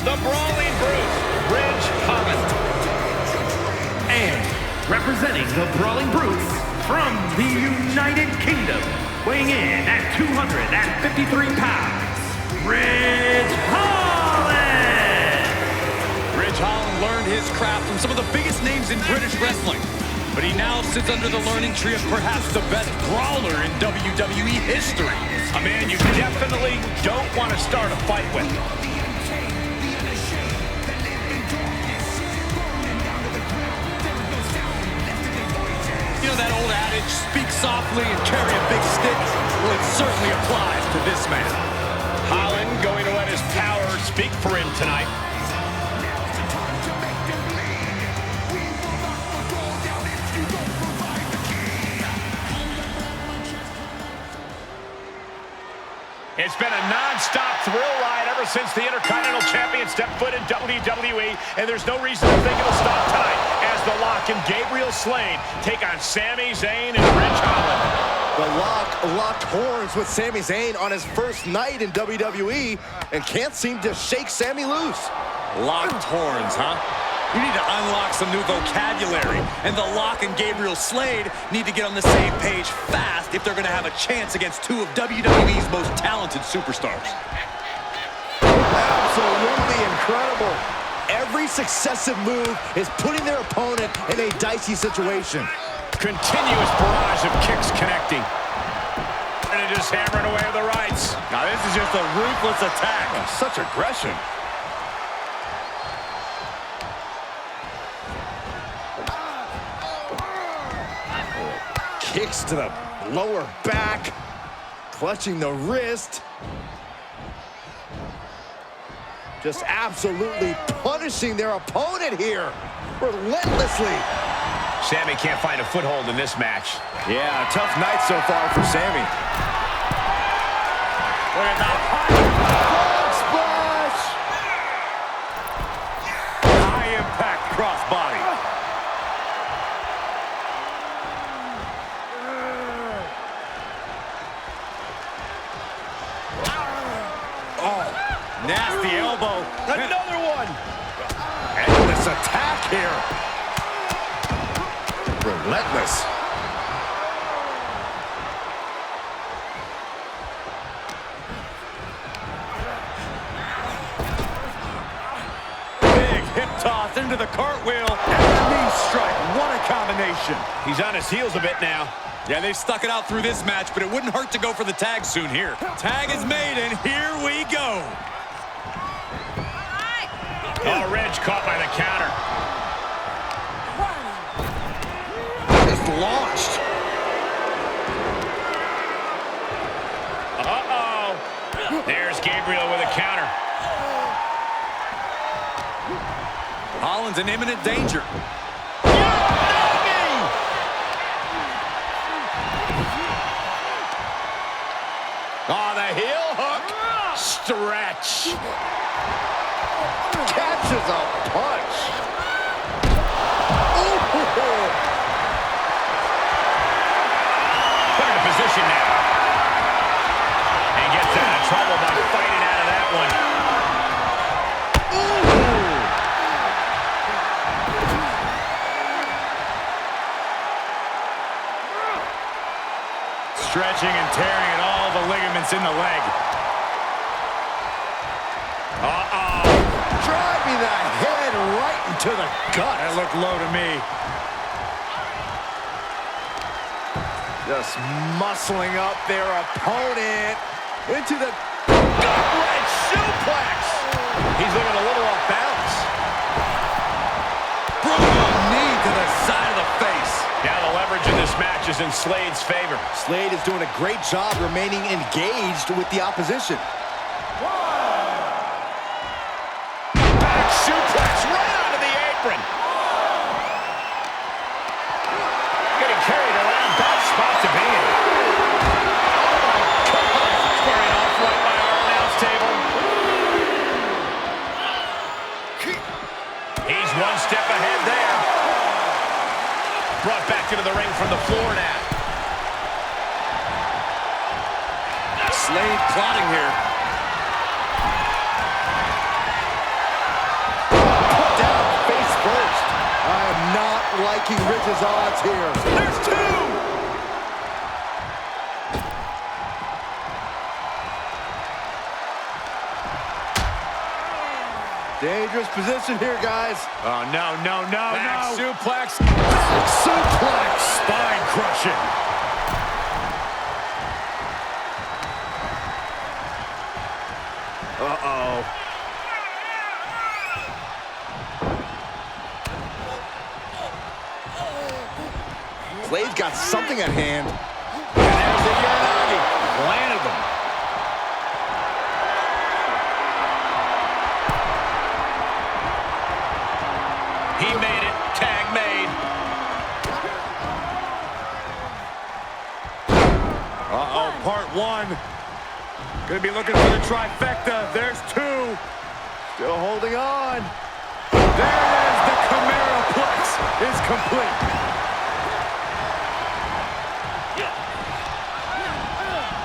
[SPEAKER 3] The Brawling Brute, Ridge Holland.
[SPEAKER 12] And representing the Brawling Brutes from the United Kingdom, weighing in at 253 pounds, Ridge Holland!
[SPEAKER 7] Ridge Holland learned his craft from some of the biggest names in British wrestling, but he now sits under the learning tree of perhaps the best brawler in WWE history.
[SPEAKER 3] A man you definitely don't want to start a fight with.
[SPEAKER 7] You know that old adage, speak softly and carry a big stick? Well, it certainly applies to this man.
[SPEAKER 3] Holland going to let his power speak for him tonight. It's been a non-stop thrill ride ever since the Intercontinental Champion stepped foot in WWE, and there's no reason to think it'll stop tonight as The Lock and Gabriel Slade take on Sami Zayn and Ridge Holland.
[SPEAKER 6] The Lock locked horns with Sami Zayn on his first night in WWE and can't seem to shake Sami loose.
[SPEAKER 7] Locked horns, huh? You need to unlock some new vocabulary, and The Lock and Gabriel Slade need to get on the same page fast if they're going to have a chance against two of WWE's most talented superstars.
[SPEAKER 6] Absolutely incredible. Every successive move is putting their opponent in a dicey situation.
[SPEAKER 3] Continuous barrage of kicks connecting. And just hammering away with the rights.
[SPEAKER 7] Now this is just a ruthless attack.
[SPEAKER 1] Such aggression.
[SPEAKER 6] Kicks to the lower back, clutching the wrist. Just absolutely punishing their opponent here, relentlessly.
[SPEAKER 3] Sami can't find a foothold in this match.
[SPEAKER 6] Yeah, a tough night so far for Sami.
[SPEAKER 7] Look at that high
[SPEAKER 6] Splash!
[SPEAKER 7] high impact crossbody. Nasty elbow.
[SPEAKER 6] Another one. Endless attack here. Relentless.
[SPEAKER 7] Big hip toss into the cartwheel. And a knee strike. What a combination.
[SPEAKER 3] He's on his heels a bit now.
[SPEAKER 7] Yeah, they've stuck it out through this match, but it wouldn't hurt to go for the tag soon here. Tag is made, and here we go.
[SPEAKER 3] Oh, Ridge caught by the counter.
[SPEAKER 6] Just launched.
[SPEAKER 3] Uh-oh. There's Gabriel with a counter.
[SPEAKER 7] Rollins in imminent danger.
[SPEAKER 3] Oh, the heel hook. Stretch.
[SPEAKER 6] Catches a punch.
[SPEAKER 3] Put in a position now. And gets out of trouble by fighting out of that one. Stretching and tearing at all the ligaments in the leg. Uh-oh.
[SPEAKER 6] Driving the head right into the gut.
[SPEAKER 3] That looked low to me.
[SPEAKER 6] Just muscling up their opponent into the gut-wrench suplex.
[SPEAKER 3] He's looking a little off balance.
[SPEAKER 7] Brutal knee to the side of the face.
[SPEAKER 3] Now the leverage in this match is in Slade's favor.
[SPEAKER 6] Slade is doing a great job remaining engaged with the opposition.
[SPEAKER 3] Back suplex right onto the apron. Getting carried around. Bad spot to be in. Squaring off right by our announce table. He's one step ahead there. Brought back into the ring from the floor now.
[SPEAKER 7] Slade plotting here.
[SPEAKER 6] Put down face first. I am not liking Ridge's odds here.
[SPEAKER 3] There's two!
[SPEAKER 6] Dangerous position here, guys.
[SPEAKER 3] Oh, no, no, no,
[SPEAKER 6] Back
[SPEAKER 3] no.
[SPEAKER 6] suplex. Back suplex.
[SPEAKER 3] Spine crushing. Uh-oh.
[SPEAKER 6] Slade's got something at hand.
[SPEAKER 3] And there's the Uranagi. Landed them. He made it. Tag made.
[SPEAKER 6] Uh-oh, part one. Gonna be looking for the trifecta. There's two. Still holding on. There it is. The Chimeraplex is complete.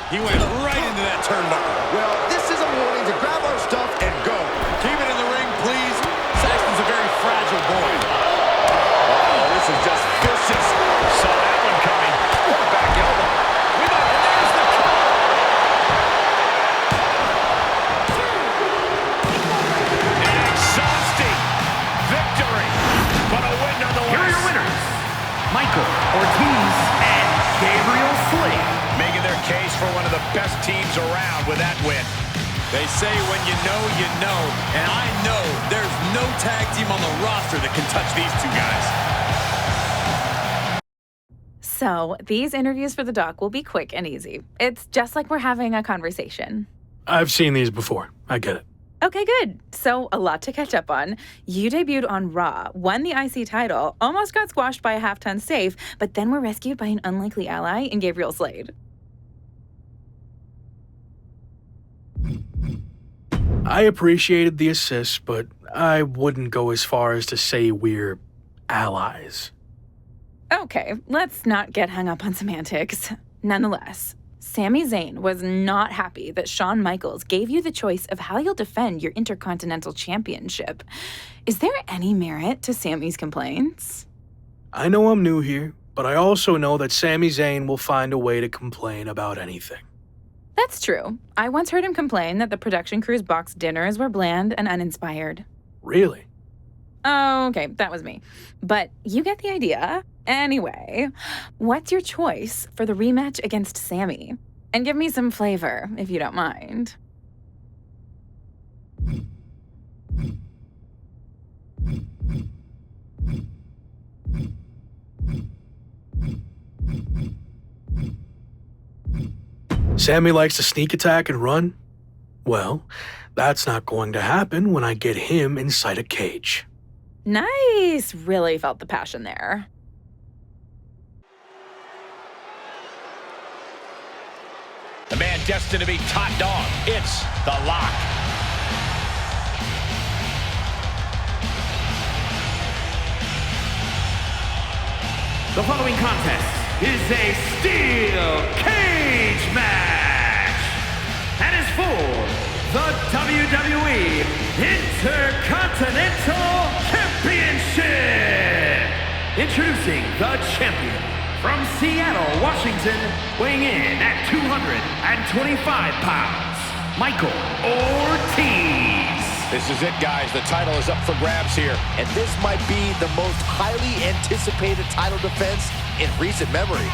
[SPEAKER 7] He went right into that turnbuckle.
[SPEAKER 6] Well, this is a warning to grab our stuff and go.
[SPEAKER 7] Keep it in the ring, please. Saxton's a very fragile boy.
[SPEAKER 6] Uh-oh, this is just vicious.
[SPEAKER 3] Saw that one coming. Back elbow. And there's the cover. An exhausting victory, but a win nonetheless.
[SPEAKER 12] Here are your winners, Michael Ortiz and Gabriel Slade.
[SPEAKER 3] Making their case for one of the best teams around with that win.
[SPEAKER 7] They say when you know, and I know there's no tag team on the roster that can touch these two guys.
[SPEAKER 9] So, these interviews for the doc will be quick and easy. It's just like we're having a conversation.
[SPEAKER 8] I've seen these before. I get it.
[SPEAKER 9] Okay, good. So, a lot to catch up on. You debuted on Raw, won the IC title, almost got squashed by a half-ton safe, but then were rescued by an unlikely ally in Gabriel Slade.
[SPEAKER 8] I appreciated the assist, but I wouldn't go as far as to say we're allies.
[SPEAKER 9] Okay, let's not get hung up on semantics. Nonetheless, Sami Zayn was not happy that Shawn Michaels gave you the choice of how you'll defend your Intercontinental Championship. Is there any merit to Sami's complaints?
[SPEAKER 8] I know I'm new here, but I also know that Sami Zayn will find a way to complain about anything.
[SPEAKER 9] That's true. I once heard him complain that the production crew's box dinners were bland and uninspired.
[SPEAKER 8] Really?
[SPEAKER 9] Oh, okay, that was me. But you get the idea. Anyway, what's your choice for the rematch against Sami? And give me some flavor, if you don't mind.
[SPEAKER 8] Sami likes to sneak attack and run? Well, that's not going to happen when I get him inside a cage.
[SPEAKER 9] Nice. Really felt the passion there.
[SPEAKER 3] The man destined to be top dog. It's The Lock.
[SPEAKER 12] The following contest is a steel cage match and is for the WWE Intercontinental Championship. Introducing the champion from Seattle, Washington, weighing in at 225 pounds, Michael Ortiz.
[SPEAKER 3] This is it, guys. The title is up for grabs here.
[SPEAKER 6] And this might be the most highly anticipated title defense in recent memory.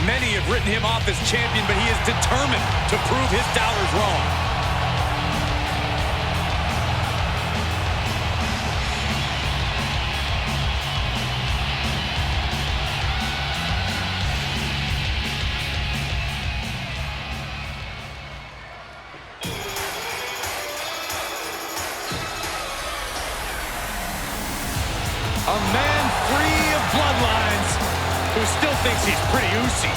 [SPEAKER 7] Many have written him off as champion, but he is determined to prove his doubters wrong. A man free of bloodlines who still thinks he's pretty oozy.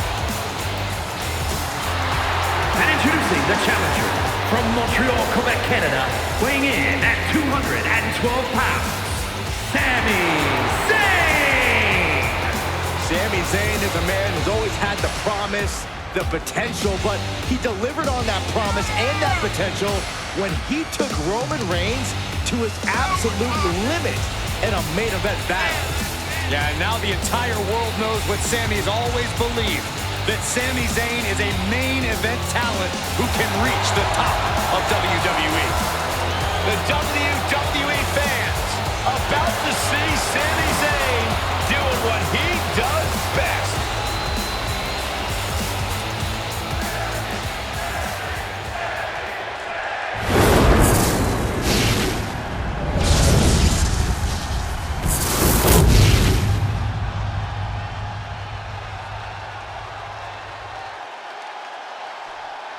[SPEAKER 12] And introducing the challenger from Montreal, Quebec, Canada, weighing in at 212 pounds, Sami Zayn.
[SPEAKER 6] Sami Zayn is a man who's always had the promise, the potential, but he delivered on that promise and that potential when he took Roman Reigns to his absolute limit in a main event battle.
[SPEAKER 7] Yeah, and now the entire world knows what Sami's always believed, that Sami Zayn is a main event talent who can reach the top of WWE.
[SPEAKER 3] The WWE fans about to see Sami Zayn doing what he does best.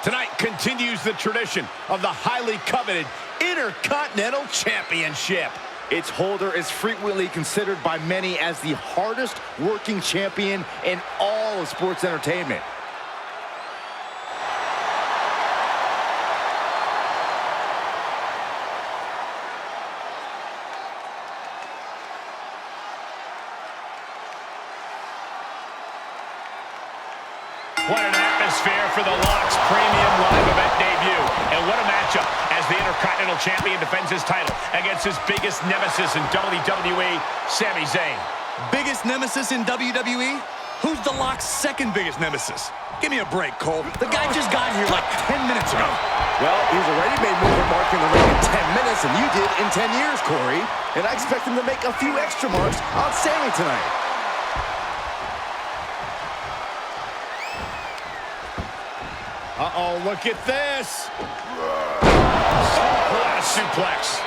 [SPEAKER 3] Tonight continues the tradition of the highly coveted Intercontinental Championship.
[SPEAKER 6] Its holder is frequently considered by many as the hardest working champion in all of sports entertainment.
[SPEAKER 3] What an atmosphere for the Lock's premium live event debut. And what a matchup as the Intercontinental Champion defends his title against his biggest nemesis in WWE, Sami Zayn.
[SPEAKER 7] Biggest nemesis in WWE? Who's the Lock's second biggest nemesis? Give me a break, Cole. The guy just got here like 10 minutes ago.
[SPEAKER 6] Well, he's already made more mark in the ring in 10 minutes than you did in 10 years, Corey. And I expect him to make a few extra marks on Sami tonight.
[SPEAKER 3] Uh-oh, look at this. Suplex.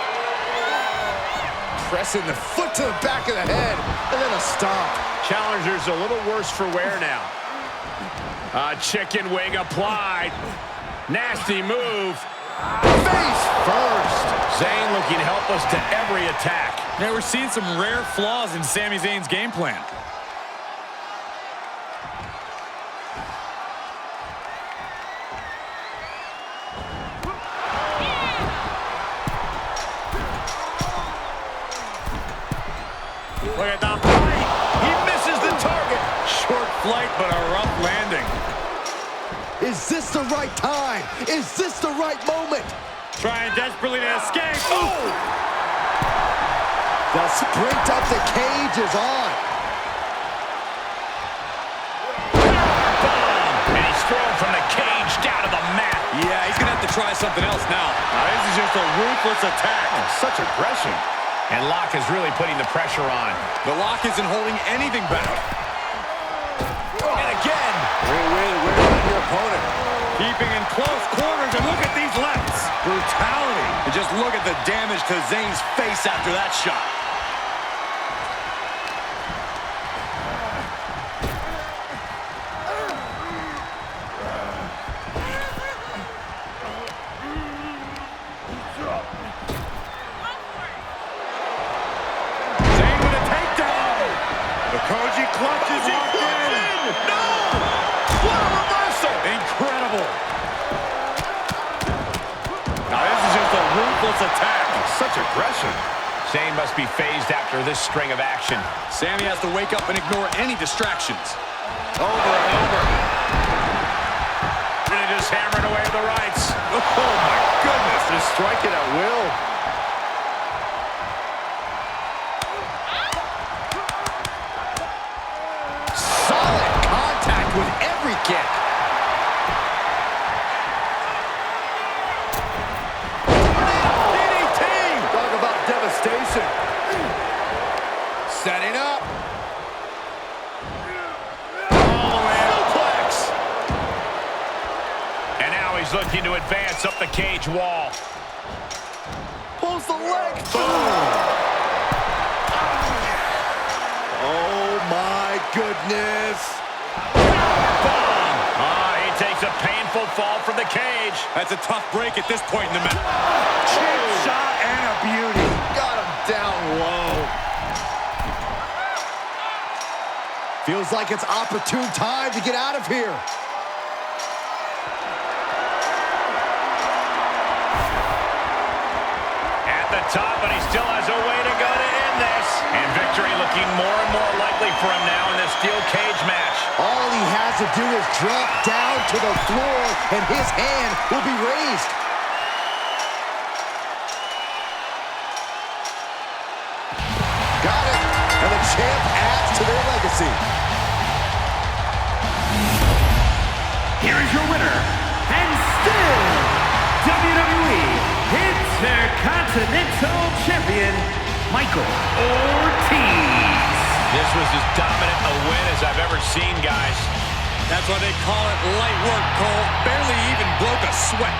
[SPEAKER 6] Pressing the foot to the back of the head, and then a stomp.
[SPEAKER 3] Challenger's a little worse for wear now. Chicken wing applied. Nasty move.
[SPEAKER 6] Face first.
[SPEAKER 3] Zayn looking helpless to every attack.
[SPEAKER 7] Yeah, we're seeing some rare flaws in Sami Zayn's game plan.
[SPEAKER 3] Look at the height. He misses the target.
[SPEAKER 7] Short flight, but a rough landing.
[SPEAKER 6] Is this the right time? Is this the right moment?
[SPEAKER 7] Trying desperately to escape.
[SPEAKER 3] Oh!
[SPEAKER 6] The sprint up the cage is on.
[SPEAKER 3] Bomb! And he's thrown from the cage down to the mat.
[SPEAKER 7] Yeah, he's going to have to try something else now. This is just a ruthless attack.
[SPEAKER 3] Such aggression. And Lock is really putting the pressure on.
[SPEAKER 7] The Lock isn't holding anything back.
[SPEAKER 3] And again.
[SPEAKER 6] Great way to wear out your opponent.
[SPEAKER 7] Keeping in close quarters, and look at these lefts. Brutality. And just look at the damage to Zayn's face after that shot. Zayn with a takedown. The Koji clutch is locked in.
[SPEAKER 3] No! What a reversal!
[SPEAKER 7] Incredible. Now this is just a ruthless attack.
[SPEAKER 3] Such aggression. Zayn must be phased after this string of action.
[SPEAKER 7] Sammy has to wake up and ignore any distractions. Over and over.
[SPEAKER 3] And just hammering away to the rights.
[SPEAKER 7] Oh my goodness.
[SPEAKER 6] Just strike it at will. Solid contact with every kick. DDT! Talk about devastation. Setting up.
[SPEAKER 3] All the way suplex. And now he's looking to advance up the cage wall.
[SPEAKER 6] Pulls the leg. Boom. Oh my goodness.
[SPEAKER 3] He takes a painful fall from the cage.
[SPEAKER 7] That's a tough break at this point in the match.
[SPEAKER 6] Cheap shot and a beauty. Got him down low. Feels like it's opportune time to get out of here.
[SPEAKER 3] At the top, but he still has a way to go to end this. And victory looking more and more likely for him now in this steel cage match.
[SPEAKER 6] All he has to do is drop down to the floor, and his hand will be raised. Got it. And the champ adds to their legacy.
[SPEAKER 12] Here is your winner, and still WWE Intercontinental Champion, Michael Ortiz.
[SPEAKER 3] This was as dominant a win as I've ever seen, guys.
[SPEAKER 7] That's why they call it light work, Cole. Barely even broke a sweat.